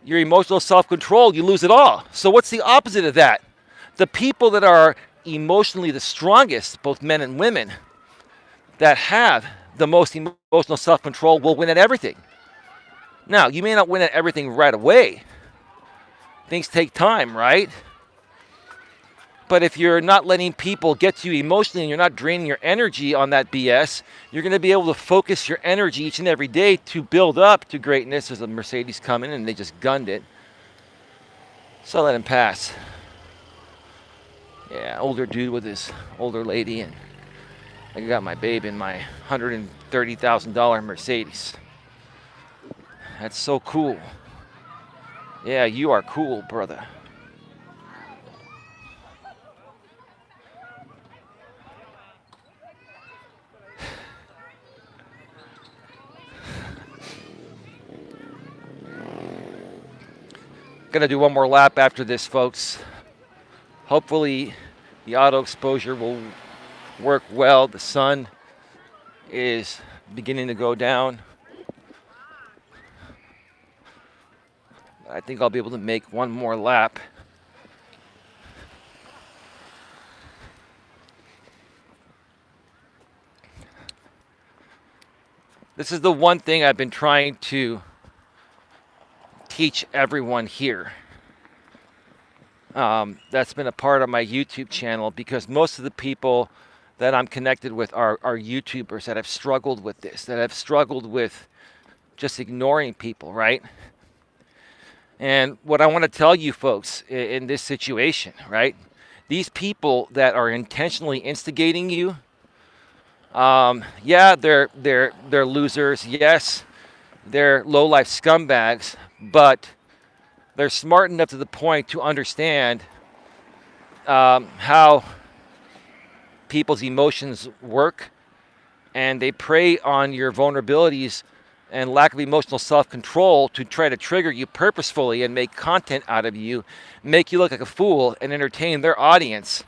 your emotional self-control, you lose it all. So what's the opposite of that? The people that are emotionally the strongest, both men and women, that have the most emotional self-control will win at everything. Now, you may not win at everything right away. Things take time, right? But if you're not letting people get to you emotionally and you're not draining your energy on that BS, you're going to be able to focus your energy each and every day to build up to greatness. There's a Mercedes coming and they just gunned it. So I let him pass. Yeah, older dude with his older lady, and I got my babe in my $130,000 Mercedes. That's so cool. Yeah, you are cool, brother. Gonna do one more lap after this, folks. Hopefully the auto exposure will work well. The sun is beginning to go down. I think I'll be able to make one more lap. This is the one thing I've been trying to teach everyone here. That's been a part of my YouTube channel, because most of the people that I'm connected with are YouTubers that have struggled with this, that have struggled with just ignoring people, right? And what I want to tell you folks in this situation, right? These people that are intentionally instigating you, yeah, they're losers. Yes, they're low-life scumbags, but they're smart enough to the point to understand how people's emotions work, and they prey on your vulnerabilities and lack of emotional self-control to try to trigger you purposefully and make content out of you, make you look like a fool, and entertain their audience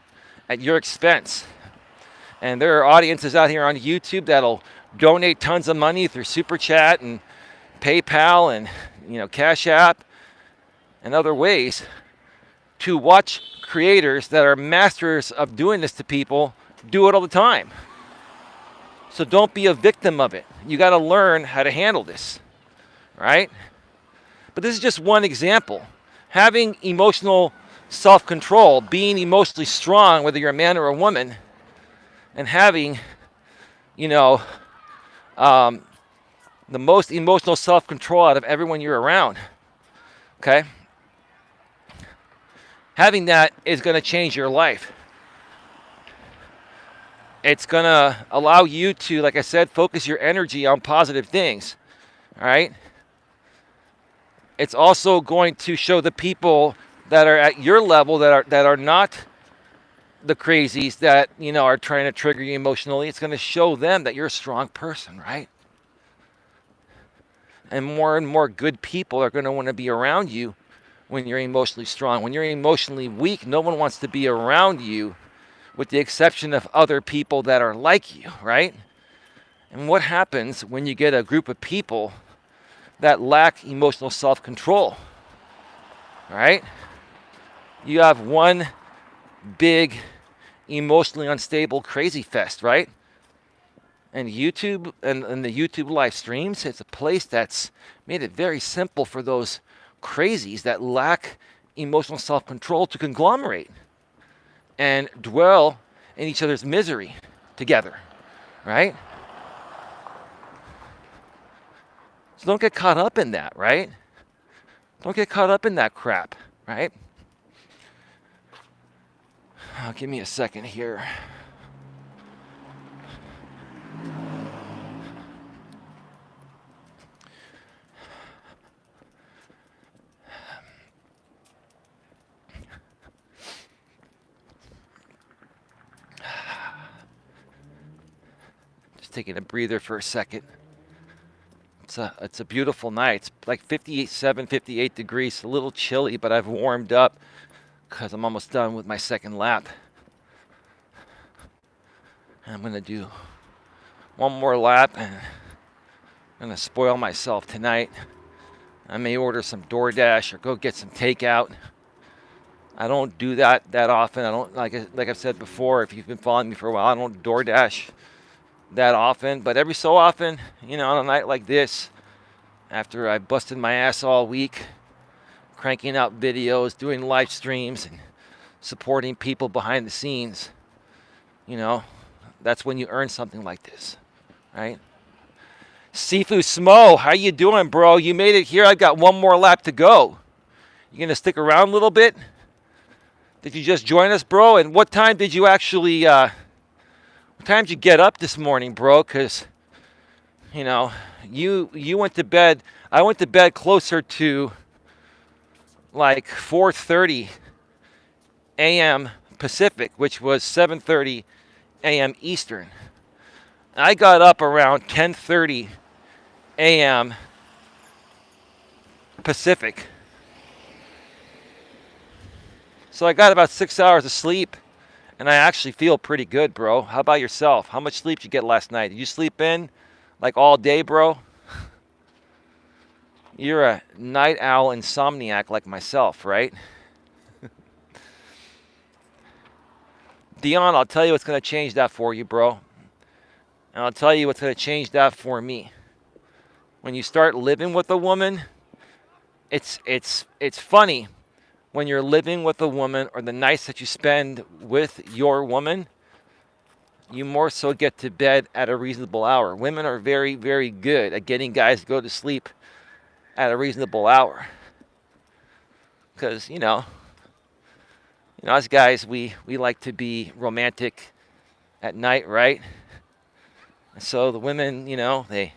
at your expense. And there are audiences out here on YouTube that'll donate tons of money through Super Chat and PayPal and Cash App and other ways to watch creators that are masters of doing this to people do it all the time. So don't be a victim of it. You got to learn how to handle this, right? But this is just one example. Having emotional self-control, being emotionally strong, whether you're a man or a woman, and having, the most emotional self-control out of everyone you're around, okay? Having that is going to change your life. It's going to allow you to, like I said, focus your energy on positive things, all right? It's also going to show the people that are at your level that are not the crazies that, are trying to trigger you emotionally. It's going to show them that you're a strong person, right? And more good people are going to want to be around you when you're emotionally strong. When you're emotionally weak, no one wants to be around you, with the exception of other people that are like you, right? And what happens when you get a group of people that lack emotional self-control, right? You have one big emotionally unstable crazy fest, right? And YouTube and the YouTube live streams, it's a place that's made it very simple for those crazies that lack emotional self-control to conglomerate and dwell in each other's misery together, right? So don't get caught up in that, right? Don't get caught up in that crap, right? Oh, give me a second here. Just taking a breather for a second. It's a beautiful night. It's like 57, 58 degrees. A little chilly, but I've warmed up because I'm almost done with my second lap. And I'm gonna do one more lap, and I'm gonna spoil myself tonight. I may order some DoorDash or go get some takeout. I don't do that often. I don't like I've said before. If you've been following me for a while, I don't DoorDash that often. But every so often, on a night like this, after I busted my ass all week, cranking out videos, doing live streams, and supporting people behind the scenes, that's when you earn something like this, right? Sifu Smo, how you doing, bro? You made it here. I've got one more lap to go. You gonna stick around a little bit? Did you just join us, bro? And what time did you actually, what time did you get up this morning, bro? Because, you went to bed. I went to bed closer to like 4:30 a.m. Pacific, which was 7:30 a.m. Eastern. I got up around 10:30 a.m. Pacific. So I got about 6 hours of sleep, and I actually feel pretty good, bro. How about yourself? How much sleep did you get last night? Did you sleep in like all day, bro? You're a night owl insomniac like myself, right? Dion, I'll tell you what's going to change that for you, bro. And I'll tell you what's going to change that for me. When you start living with a woman, it's funny. When you're living with a woman, or the nights that you spend with your woman, you more so get to bed at a reasonable hour. Women are very, very good at getting guys to go to sleep at a reasonable hour. Because, us guys, we like to be romantic at night, right? And so the women, they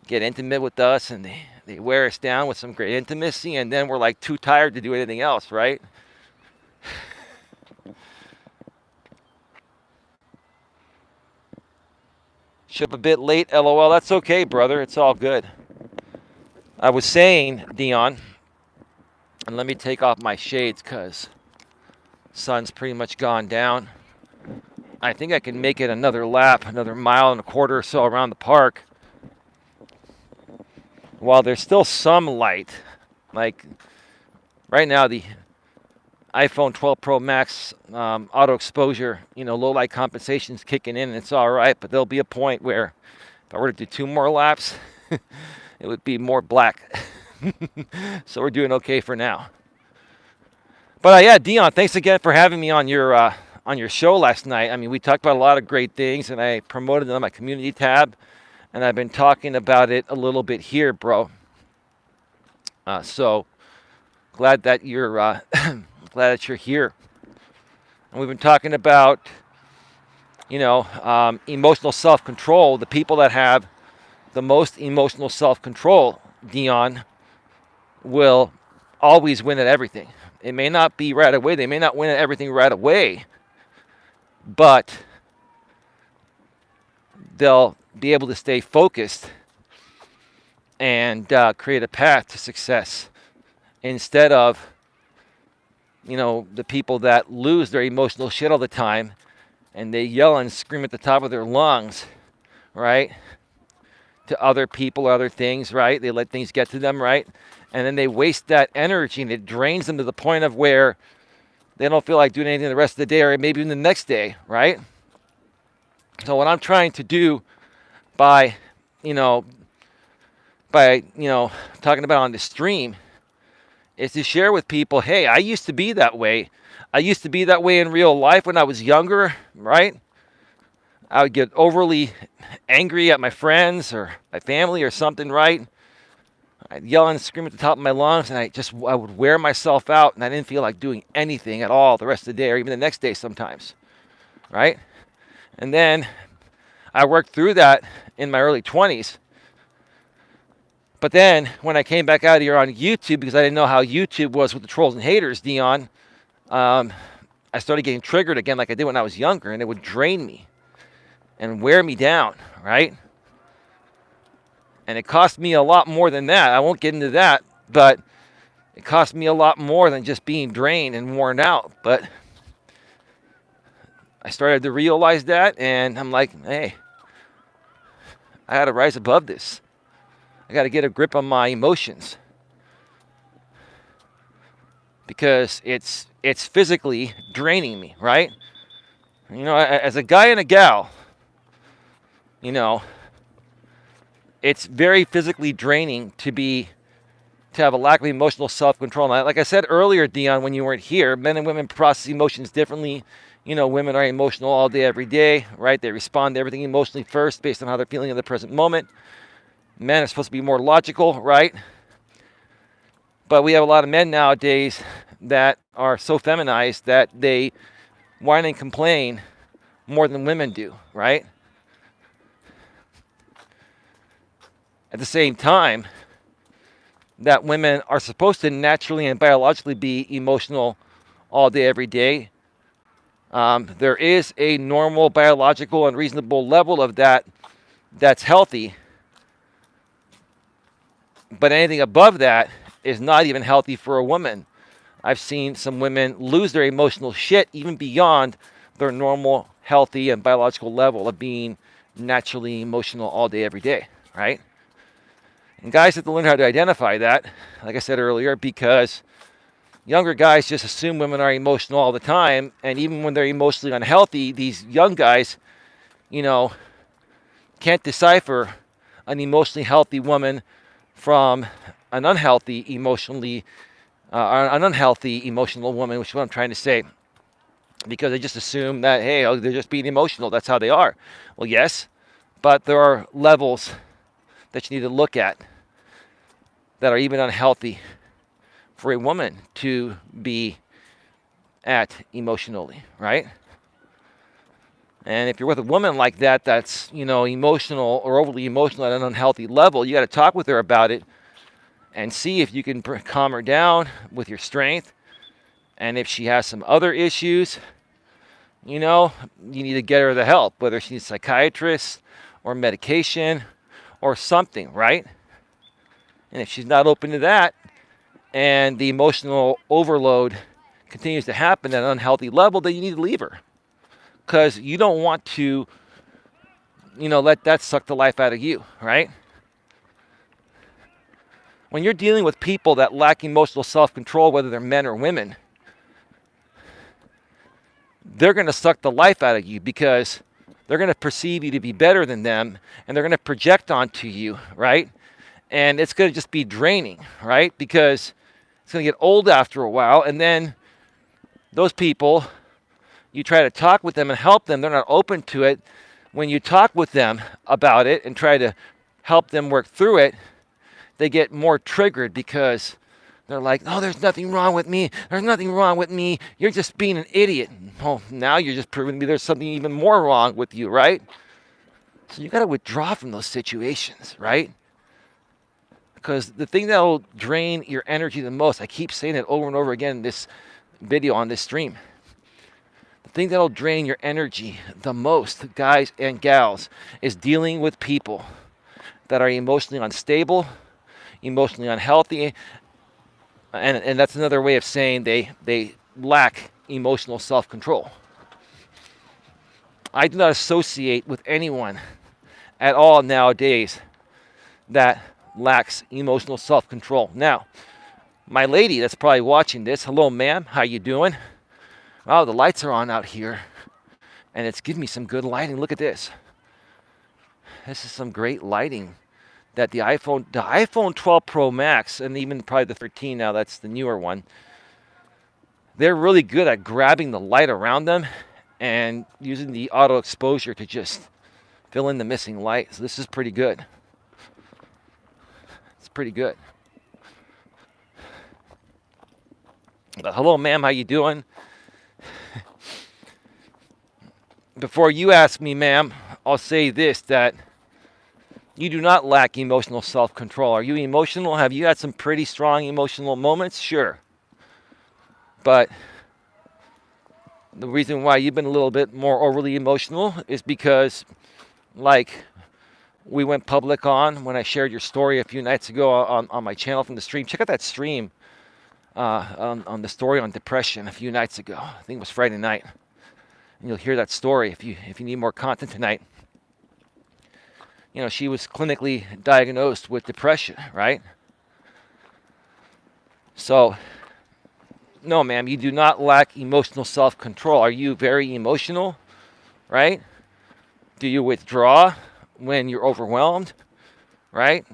get intimate with us, and they wear us down with some great intimacy, and then we're like too tired to do anything else, right? Show up a bit late, LOL. That's okay, brother. It's all good. I was saying, Dion, and let me take off my shades because sun's pretty much gone down. I think I can make it another lap, another mile and a quarter or so around the park. While there's still some light, like right now the iPhone 12 Pro Max auto exposure, low light compensation is kicking in, and it's all right. But there'll be a point where if I were to do 2 more laps, it would be more black. So we're doing okay for now. But yeah, Dion, thanks again for having me on your show last night. I mean, we talked about a lot of great things, and I promoted them on my community tab. And I've been talking about it a little bit here, bro. So glad that you're here. And we've been talking about, emotional self-control. The people that have the most emotional self-control, Dion, will always win at everything. It may not be right away. They may not win at everything right away, but they'll be able to stay focused and create a path to success instead of, the people that lose their emotional shit all the time and they yell and scream at the top of their lungs, right? To other people or other things, right? They let things get to them, right? And then they waste that energy, and it drains them to the point of where they don't feel like doing anything the rest of the day, or maybe even the next day, right? So what I'm trying to do by talking about on the stream is to share with people, hey, I used to be that way. I used to be that way in real life when I was younger, right? I would get overly angry at my friends or my family or something, right? I'd yell and scream at the top of my lungs, and I would wear myself out, and I didn't feel like doing anything at all the rest of the day or even the next day sometimes, right? And then I worked through that in my early 20s. But then when I came back out here on YouTube, because I didn't know how YouTube was with the trolls and haters, Dion, I started getting triggered again like I did when I was younger, and it would drain me and wear me down, right? And it cost me a lot more than that. I won't get into that, but it cost me a lot more than just being drained and worn out. But I started to realize that, and I'm like, hey, I got to rise above this. I got to get a grip on my emotions, because it's physically draining me, right? You know, as a guy and a gal, you know, it's very physically draining to have a lack of emotional self-control. And like I said earlier, Dion, when you weren't here, men and women process emotions differently. You know, women are emotional all day, every day, right? They respond to everything emotionally first based on how they're feeling in the present moment. Men are supposed to be more logical, right? But we have a lot of men nowadays that are so feminized that they whine and complain more than women do, right? At the same time, that women are supposed to naturally and biologically be emotional all day, every day. There is a normal biological and reasonable level of that that's healthy. But anything above that is not even healthy for a woman. I've seen some women lose their emotional shit even beyond their normal, healthy, and biological level of being naturally emotional all day, every day, right? And guys have to learn how to identify that, like I said earlier, because younger guys just assume women are emotional all the time. And even when they're emotionally unhealthy, these young guys, you know, can't decipher an emotionally healthy woman from an unhealthy emotional woman, which is what I'm trying to say. Because they just assume that, hey, they're just being emotional. That's how they are. Well, yes, but there are levels that you need to look at that are even unhealthy for a woman to be at emotionally, right? And if you're with a woman like that, that's, you know, emotional or overly emotional at an unhealthy level, you got to talk with her about it and see if you can calm her down with your strength. And if she has some other issues, you know, you need to get her the help, whether she needs a psychiatrist or medication or something, right? And if she's not open to that, and the emotional overload continues to happen at an unhealthy level, then you need to leave her. Because you don't want to, you know, let that suck the life out of you, right? When you're dealing with people that lack emotional self-control, whether they're men or women, they're going to suck the life out of you because they're going to perceive you to be better than them, and they're going to project onto you, right? And it's going to just be draining, right? Because it's going to get old after a while, and then those people, you try to talk with them and help them, they're not open to it. When you talk with them about it and try to help them work through it, they get more triggered because they're like, oh, there's nothing wrong with me. There's nothing wrong with me. You're just being an idiot. Oh, now you're just proving to me there's something even more wrong with you, right? So you got to withdraw from those situations, right? Because the thing that will drain your energy the most, I keep saying it over and over again in this video on this stream. The thing that will drain your energy the most, guys and gals, is dealing with people that are emotionally unstable, emotionally unhealthy, and that's another way of saying they lack emotional self-control. I do not associate with anyone at all nowadays that lacks emotional self-control. Now, my lady that's probably watching this, hello ma'am, how you doing? Wow, the lights are on out here, and it's giving me some good lighting. Look at this. This is some great lighting that the iPhone 12 Pro Max, and even probably the 13 now, that's the newer one, they're really good at grabbing the light around them and using the auto exposure to just fill in the missing light. So this is pretty good. It's pretty good. But hello ma'am, how you doing? Before you ask me, ma'am, I'll say this, that you do not lack emotional self-control. Are you emotional? Have you had some pretty strong emotional moments? Sure. But the reason why you've been a little bit more overly emotional is because, like we went public on when I shared your story a few nights ago on my channel from the stream. Check out that stream on the story on depression a few nights ago. I think it was Friday night. And you'll hear that story if you need more content tonight. You know, she was clinically diagnosed with depression, right? So, no, ma'am, you do not lack emotional self-control. Are you very emotional, right? Do you withdraw when you're overwhelmed, right?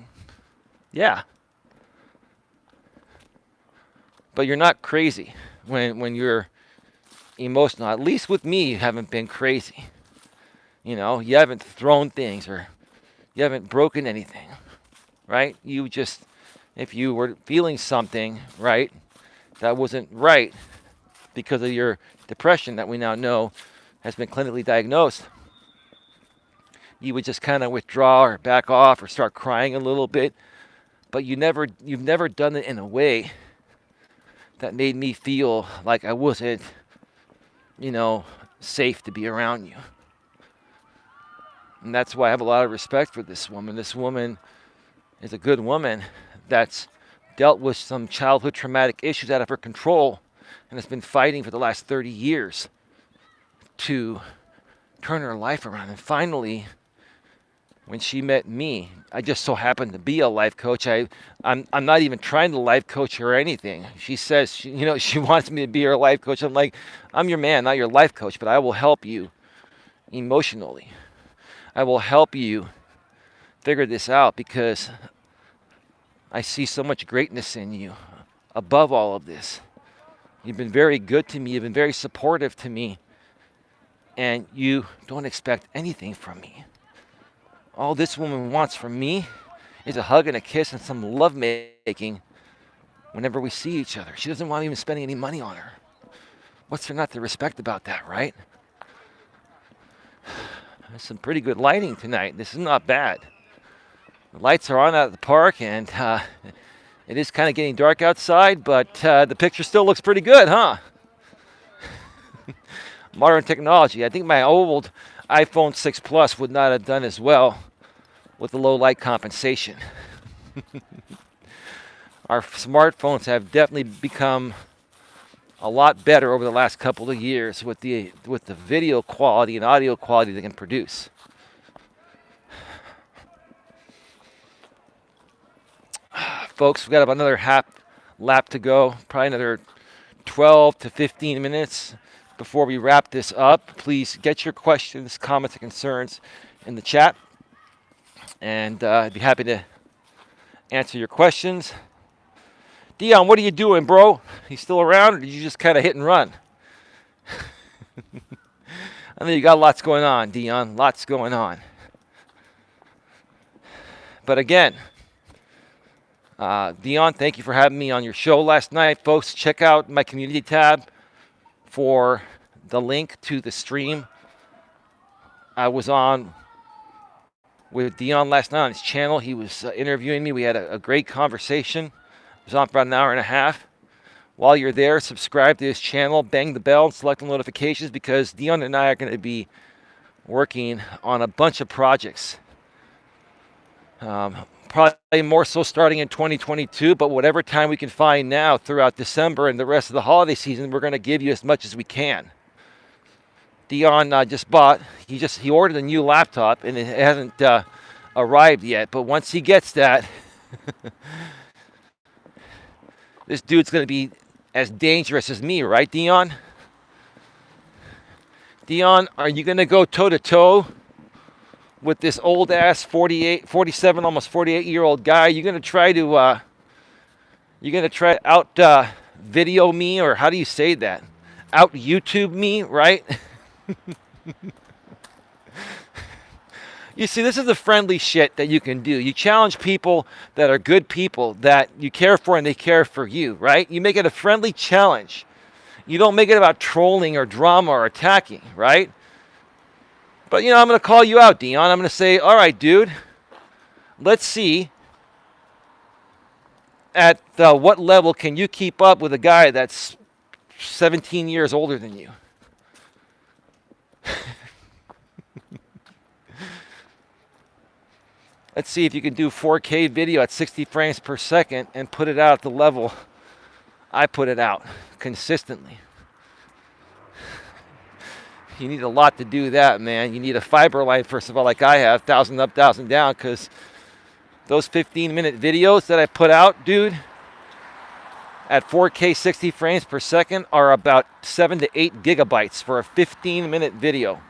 Yeah. But you're not crazy when you're emotional. At least with me, you haven't been crazy. You know, you haven't thrown things or you haven't broken anything, right? You just, if you were feeling something, right, that wasn't right because of your depression that we now know has been clinically diagnosed, you would just kind of withdraw or back off or start crying a little bit. But you've never done it in a way that made me feel like I wasn't, you know, safe to be around you. And that's why I have a lot of respect for this woman. This woman is a good woman that's dealt with some childhood traumatic issues out of her control and has been fighting for the last 30 years to turn her life around. And finally, when she met me, I just so happened to be a life coach. I'm not even trying to life coach her or anything. She says, she wants me to be her life coach. I'm like, I'm your man, not your life coach, but I will help you emotionally. I will help you figure this out because I see so much greatness in you above all of this. You've been very good to me. You've been very supportive to me. And you don't expect anything from me. All this woman wants from me is a hug and a kiss and some love making whenever we see each other. She doesn't want even spending any money on her. What's there not to respect about that, right? There's some pretty good lighting tonight. This is not bad. The lights are on out at the park, and it is kind of getting dark outside, but the picture still looks pretty good, huh? Modern technology. I think my old iPhone 6 Plus would not have done as well with the low light compensation. Our smartphones have definitely become a lot better over the last couple of years with the video quality and audio quality they can produce. Folks, we've got about another half lap to go, probably another 12 to 15 minutes before we wrap this up. Please get your questions, comments, and concerns in the chat, and I'd be happy to answer your questions. Dion, what are you doing, bro? You still around, or did you just kind of hit and run? I know you got lots going on, Dion. Lots going on. But again, Dion, thank you for having me on your show last night. Folks, check out my community tab for the link to the stream I was on with Dion last night on his channel. He was interviewing me. We had a great conversation. It was on for about an hour and a half. While you're there, subscribe to his channel, bang the bell, and select the notifications because Dion and I are going to be working on a bunch of projects. Probably more so starting in 2022, but whatever time we can find now throughout December and the rest of the holiday season, we're going to give you as much as we can. Dion he ordered a new laptop and it hasn't arrived yet, but once he gets that, this dude's going to be as dangerous as me, right, Dion? Dion, are you going to go toe-to-toe with this old-ass 47, almost 48-year-old guy? You're going to try to out video me, or how do you say that? Out YouTube me, right? You see, this is the friendly shit that you can do. You challenge people that are good people that you care for and they care for you, right? You make it a friendly challenge. You don't make it about trolling or drama or attacking, right? But, I'm going to call you out, Dion. I'm going to say, all right, dude, let's see at what level can you keep up with a guy that's 17 years older than you? Let's see if you can do 4K video at 60 frames per second and put it out at the level I put it out consistently. You need a lot to do that, man. You need a fiber line, first of all, like I have, 1,000 up, 1,000 down, because those 15-minute videos that I put out, dude, at 4K 60 frames per second are about 7 to 8 gigabytes for a 15-minute video.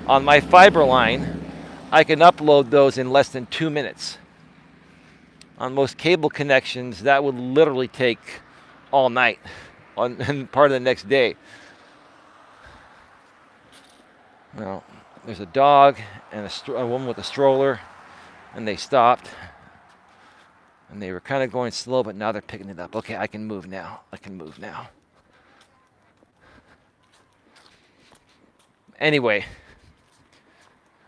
On my fiber line, I can upload those in less than 2 minutes. On most cable connections, that would literally take all night and part of the next day. Well, there's a dog and a woman with a stroller, and they stopped. And they were kind of going slow, but now they're picking it up. Okay, I can move now. Anyway,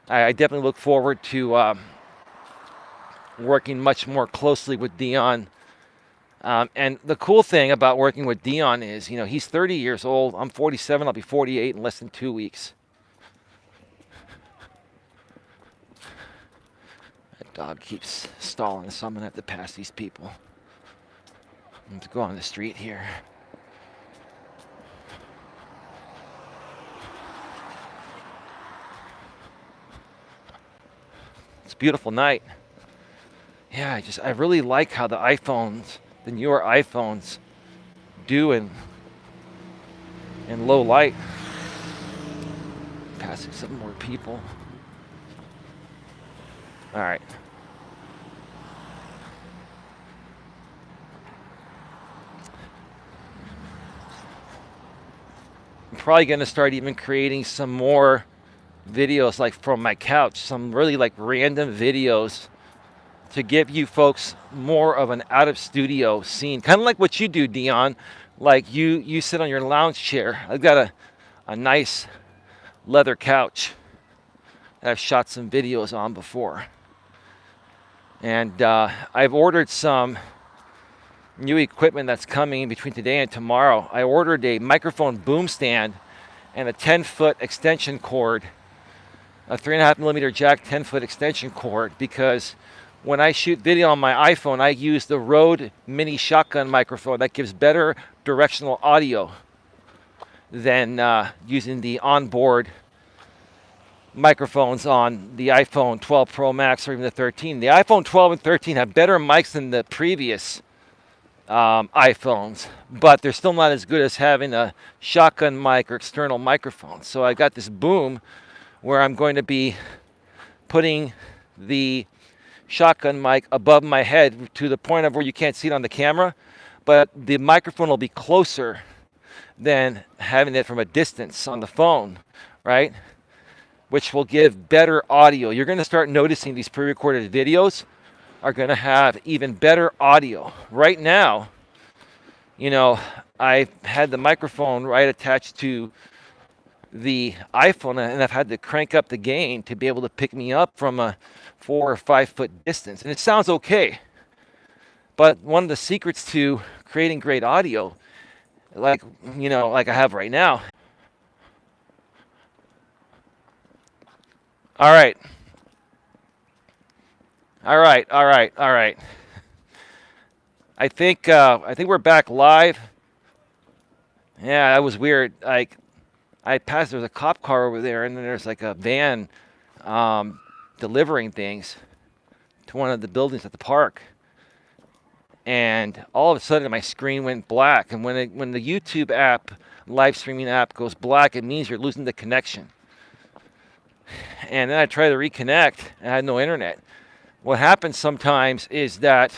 I definitely look forward to working much more closely with Dion. And the cool thing about working with Dion is, he's 30 years old. I'm 47. I'll be 48 in less than 2 weeks. That dog keeps stalling, so I'm going to have to pass these people. I'm going to go on the street here. It's a beautiful night. Yeah, I really like how the newer iPhones do in low light. Passing some more people. All right. I'm probably going to start even creating some more videos like from my couch, some really like random videos to give you folks more of an out of studio scene, kind of like what you do, Dion. Like you sit on your lounge chair. I've got a nice leather couch that I've shot some videos on before, and I've ordered some new equipment that's coming between today and tomorrow. I ordered a microphone boom stand and a 10-foot extension cord, a 3.5 millimeter jack 10-foot extension cord, because when I shoot video on my iPhone, I use the Rode Mini Shotgun microphone that gives better directional audio than using the onboard microphones on the iPhone 12 Pro Max or even the 13. The iPhone 12 and 13 have better mics than the previous iPhones, but they're still not as good as having a shotgun mic or external microphone. So I got this boom where I'm going to be putting the shotgun mic above my head to the point of where you can't see it on the camera, but the microphone will be closer than having it from a distance on the phone, right? Which will give better audio. You're going to start noticing these pre-recorded videos are going to have even better audio. Right now, I had the microphone right attached to the iPhone, and I've had to crank up the gain to be able to pick me up from a 4 or 5 foot distance. And it sounds okay. But one of the secrets to creating great audio, like I have right now. All right. I think we're back live. Yeah, that was weird. Like, I passed, there's a cop car over there, and then there's like a van delivering things to one of the buildings at the park. And all of a sudden, my screen went black. And when the YouTube app, live streaming app, goes black, it means you're losing the connection. And then I tried to reconnect, and I had no internet. What happens sometimes is that,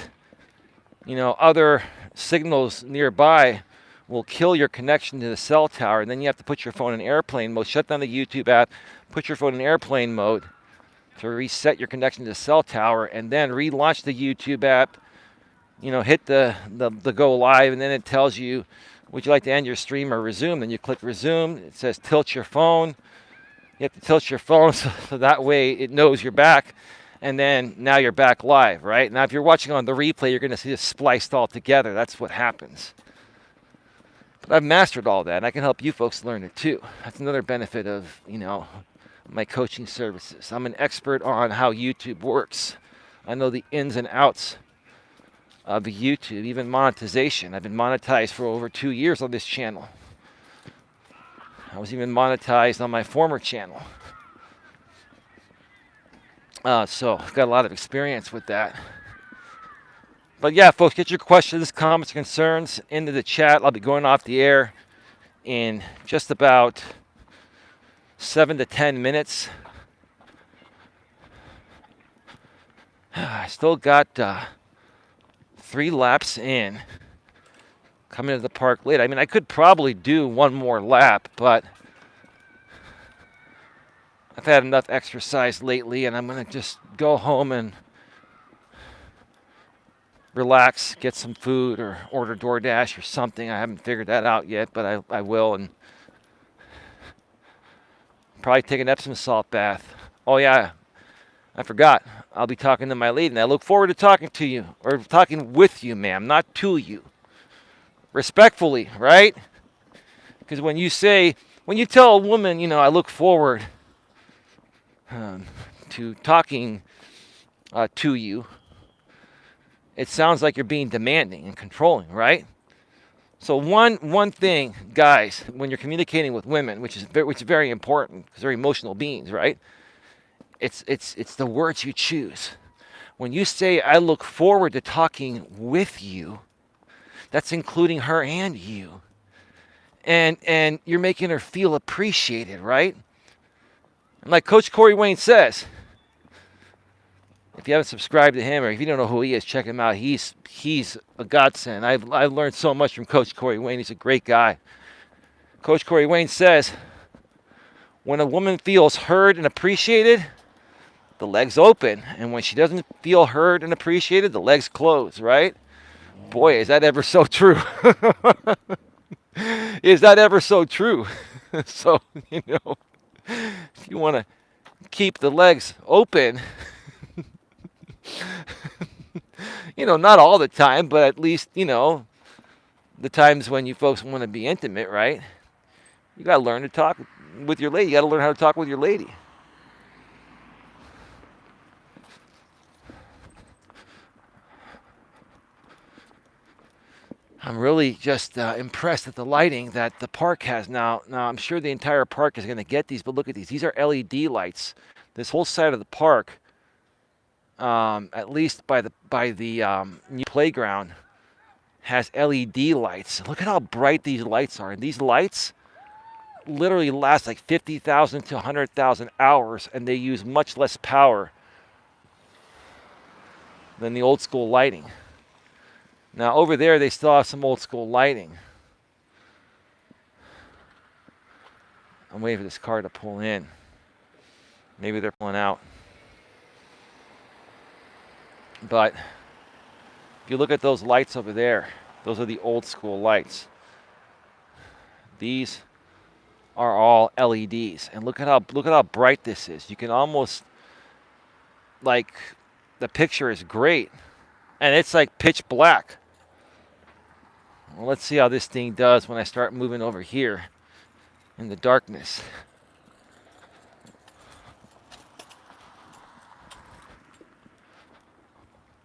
other signals nearby will kill your connection to the cell tower, and then you have to put your phone in airplane mode, shut down the YouTube app, put your phone in airplane mode to reset your connection to the cell tower, and then relaunch the YouTube app, hit the go live, and then it tells you, would you like to end your stream or resume? Then you click resume. It says tilt your phone. You have to tilt your phone so that way it knows you're back. And then now you're back live, right? Now, if you're watching on the replay, you're going to see this spliced all together. That's what happens. But I've mastered all that, and I can help you folks learn it too. That's another benefit of, my coaching services. I'm an expert on how YouTube works. I know the ins and outs of YouTube, even monetization. I've been monetized for over 2 years on this channel. I was even monetized on my former channel. So I've got a lot of experience with that. But yeah, folks, get your questions, comments, concerns into the chat. I'll be going off the air in just about 7 to 10 minutes. I still got 3 laps in. Coming to the park late. I mean, I could probably do one more lap, but I've had enough exercise lately, and I'm going to just go home and relax, get some food, or order DoorDash or something. I haven't figured that out yet, but I will, and probably take an Epsom salt bath. Oh, yeah, I forgot. I'll be talking to my lady, and I look forward to talking to you, or talking with you, ma'am, not to you. Respectfully, right? Because when you tell a woman, you know, I look forward to talking to you, it sounds like you're being demanding and controlling, right? So one thing, guys, when you're communicating with women, which is very important because they're emotional beings, right? It's the words you choose. When you say, I look forward to talking with you, that's including her and you. And you're making her feel appreciated, right? And like Coach Corey Wayne says, if you haven't subscribed to him or if you don't know who he is, check him out. He's a godsend. I've learned so much from Coach Corey Wayne. He's a great guy. Coach Corey Wayne says, when a woman feels heard and appreciated, the legs open. And when she doesn't feel heard and appreciated, the legs close, right? Boy, is that ever so true. Is that ever so true? So, you know, if you want to keep the legs open, you know, not all the time, but at least, you know, the times when you folks want to be intimate, right? You got to learn to talk with your lady. You got to learn how to talk with your lady. I'm really just impressed at the lighting that the park has now. Now, I'm sure the entire park is going to get these, but look at these. These are LED lights. This whole side of the park, at least by the new playground, has LED lights. Look at how bright these lights are. And these lights literally last like 50,000 to 100,000 hours, and they use much less power than the old school lighting. Now over there, they still have some old school lighting. I'm waiting for this car to pull in. Maybe they're pulling out. But if you look at those lights over there, those are the old school lights. These are all LEDs, and look at how bright this is. You can almost, like, the picture is great, and it's like pitch black. Well, let's see how this thing does when I start moving over here in the darkness.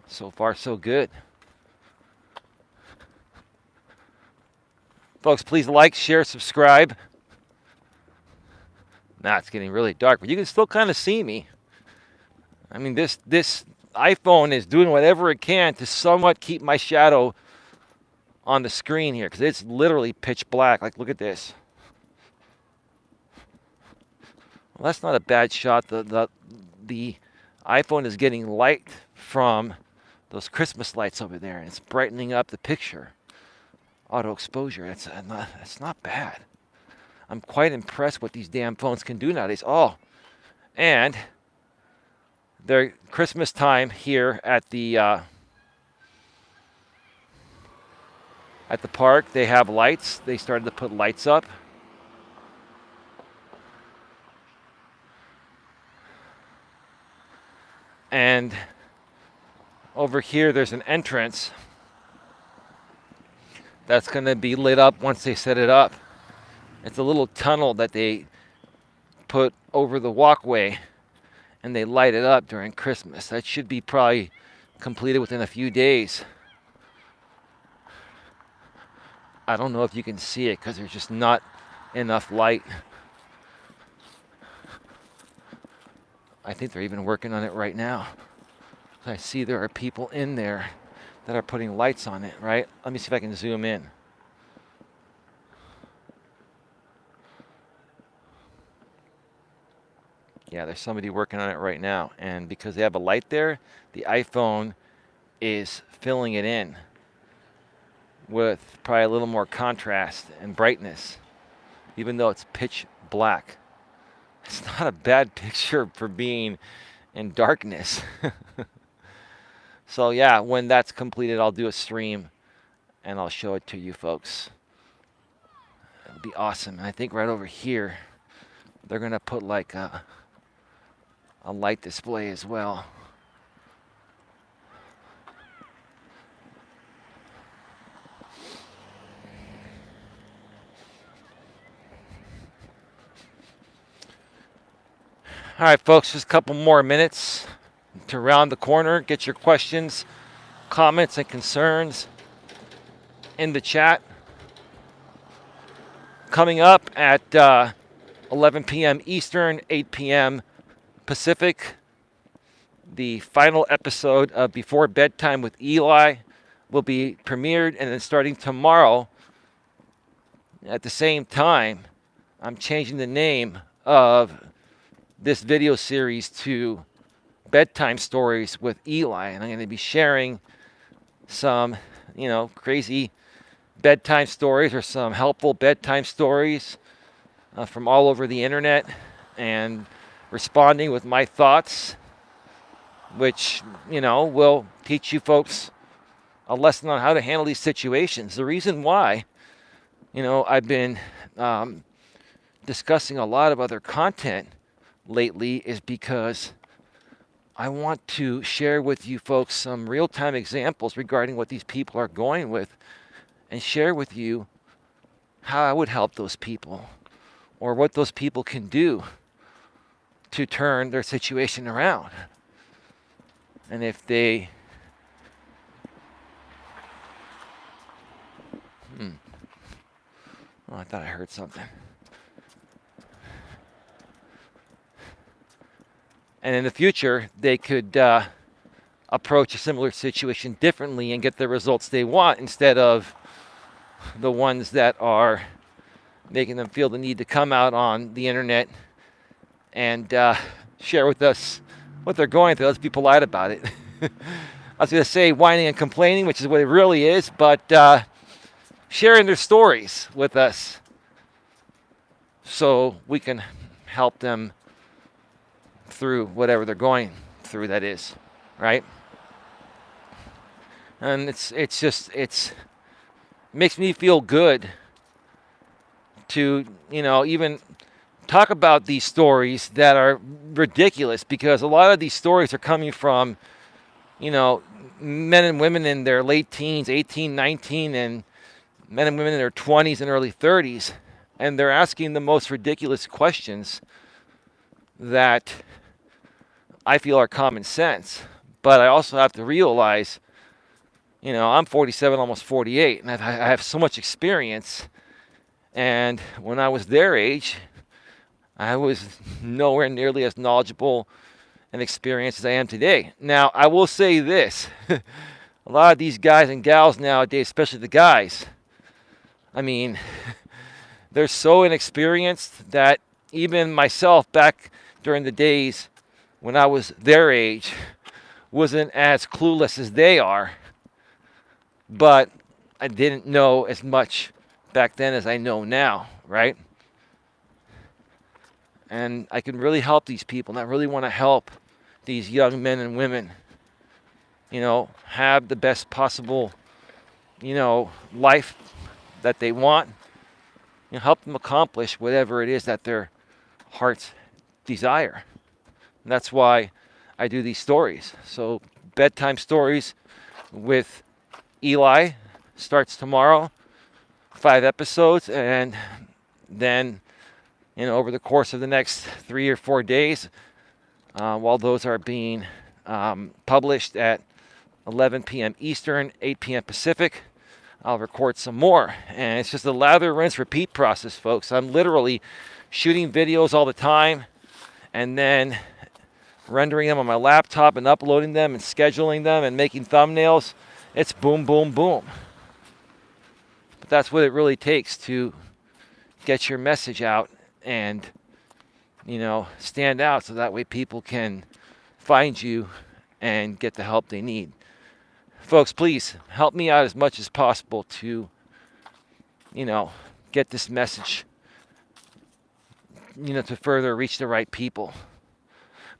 So far, so good. Folks, please like, share, subscribe. Now it's getting really dark, but you can still kind of see me. I mean, this iPhone is doing whatever it can to somewhat keep my shadow on the screen here, because it's literally pitch black. Like, look at this. Well, that's not a bad shot. The iPhone is getting light from those Christmas lights over there, and it's brightening up the picture. Auto exposure. That's not bad. I'm quite impressed what these damn phones can do nowadays. Oh, and their Christmas time here at the park, they have lights. They started to put lights up. And over here, there's an entrance that's going to be lit up once they set it up. It's a little tunnel that they put over the walkway, and they light it up during Christmas. That should be probably completed within a few days. I don't know if you can see it because there's just not enough light. I think they're even working on it right now. I see there are people in there that are putting lights on it, right? Let me see if I can zoom in. Yeah, there's somebody working on it right now. And because they have a light there, the iPhone is filling it in with probably a little more contrast and brightness, even though it's pitch black. It's not a bad picture for being in darkness. So yeah, when that's completed, I'll do a stream and I'll show it to you folks. It'll be awesome. And I think right over here, they're gonna put like a light display as well. All right, folks, just a couple more minutes to round the corner. Get your questions, comments, and concerns in the chat. Coming up at 11 p.m. Eastern, 8 p.m. Pacific, the final episode of Before Bedtime with Eli will be premiered, and then starting tomorrow at the same time, I'm changing the name of this video series to Bedtime Stories with Eli, and I'm going to be sharing some, crazy bedtime stories or some helpful bedtime stories from all over the internet, and responding with my thoughts, which, will teach you folks a lesson on how to handle these situations. The reason why, I've been discussing a lot of other content lately is because I want to share with you folks some real-time examples regarding what these people are going with, and share with you how I would help those people, or what those people can do to turn their situation around. And if they oh, I thought I heard something. And in the future, they could approach a similar situation differently and get the results they want, instead of the ones that are making them feel the need to come out on the internet and share with us what they're going through. Let's be polite about it. I was going to say whining and complaining, which is what it really is, but sharing their stories with us so we can help them through whatever they're going through, that is, right? And it makes me feel good to, even talk about these stories that are ridiculous, because a lot of these stories are coming from, men and women in their late teens, 18, 19, and men and women in their 20s and early 30s. And they're asking the most ridiculous questions that I feel are common sense. But I also have to realize, I'm 47, almost 48, and I have so much experience. And when I was their age, I was nowhere nearly as knowledgeable and experienced as I am today. Now, I will say this. A lot of these guys and gals nowadays, especially the guys, they're so inexperienced that even myself, back during the days when I was their age, wasn't as clueless as they are. But I didn't know as much back then as I know now, right? And I can really help these people, and I really want to help these young men and women, have the best possible, life that they want. Help them accomplish whatever it is that their hearts desire. And that's why I do these stories. So Bedtime Stories with Eli starts tomorrow, 5 episodes, and then over the course of the next 3 or 4 days, while those are being published at 11 p.m. Eastern, 8 p.m. Pacific, I'll record some more. And it's just a lather, rinse, repeat process, folks. I'm literally shooting videos all the time and then rendering them on my laptop and uploading them and scheduling them and making thumbnails. It's boom, boom, boom. But that's what it really takes to get your message out and, stand out, so that way people can find you and get the help they need. Folks, please help me out as much as possible to, get this message, to further reach the right people.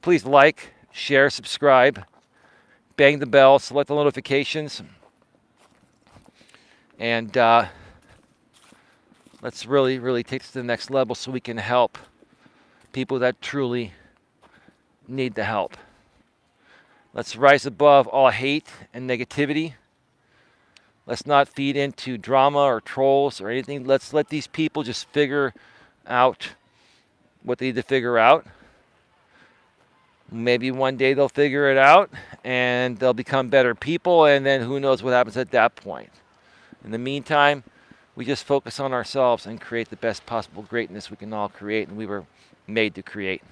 Please like, share, subscribe, bang the bell, select the notifications, and let's really, really take this to the next level so we can help people that truly need the help. Let's rise above all hate and negativity. Let's not feed into drama or trolls or anything. Let's let these people just figure out what they need to figure out. Maybe one day they'll figure it out and they'll become better people, and then who knows what happens at that point. In the meantime, we just focus on ourselves and create the best possible greatness we can all create, and we were made to create.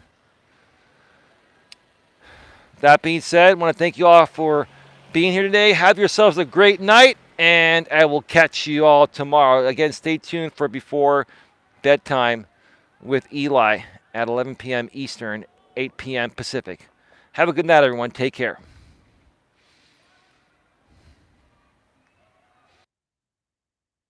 That being said, I want to thank you all for being here today. Have yourselves a great night, and I will catch you all tomorrow. Again, stay tuned for Before Bedtime with Eli at 11 p.m. Eastern, 8 p.m. Pacific. Have a good night, everyone. Take care.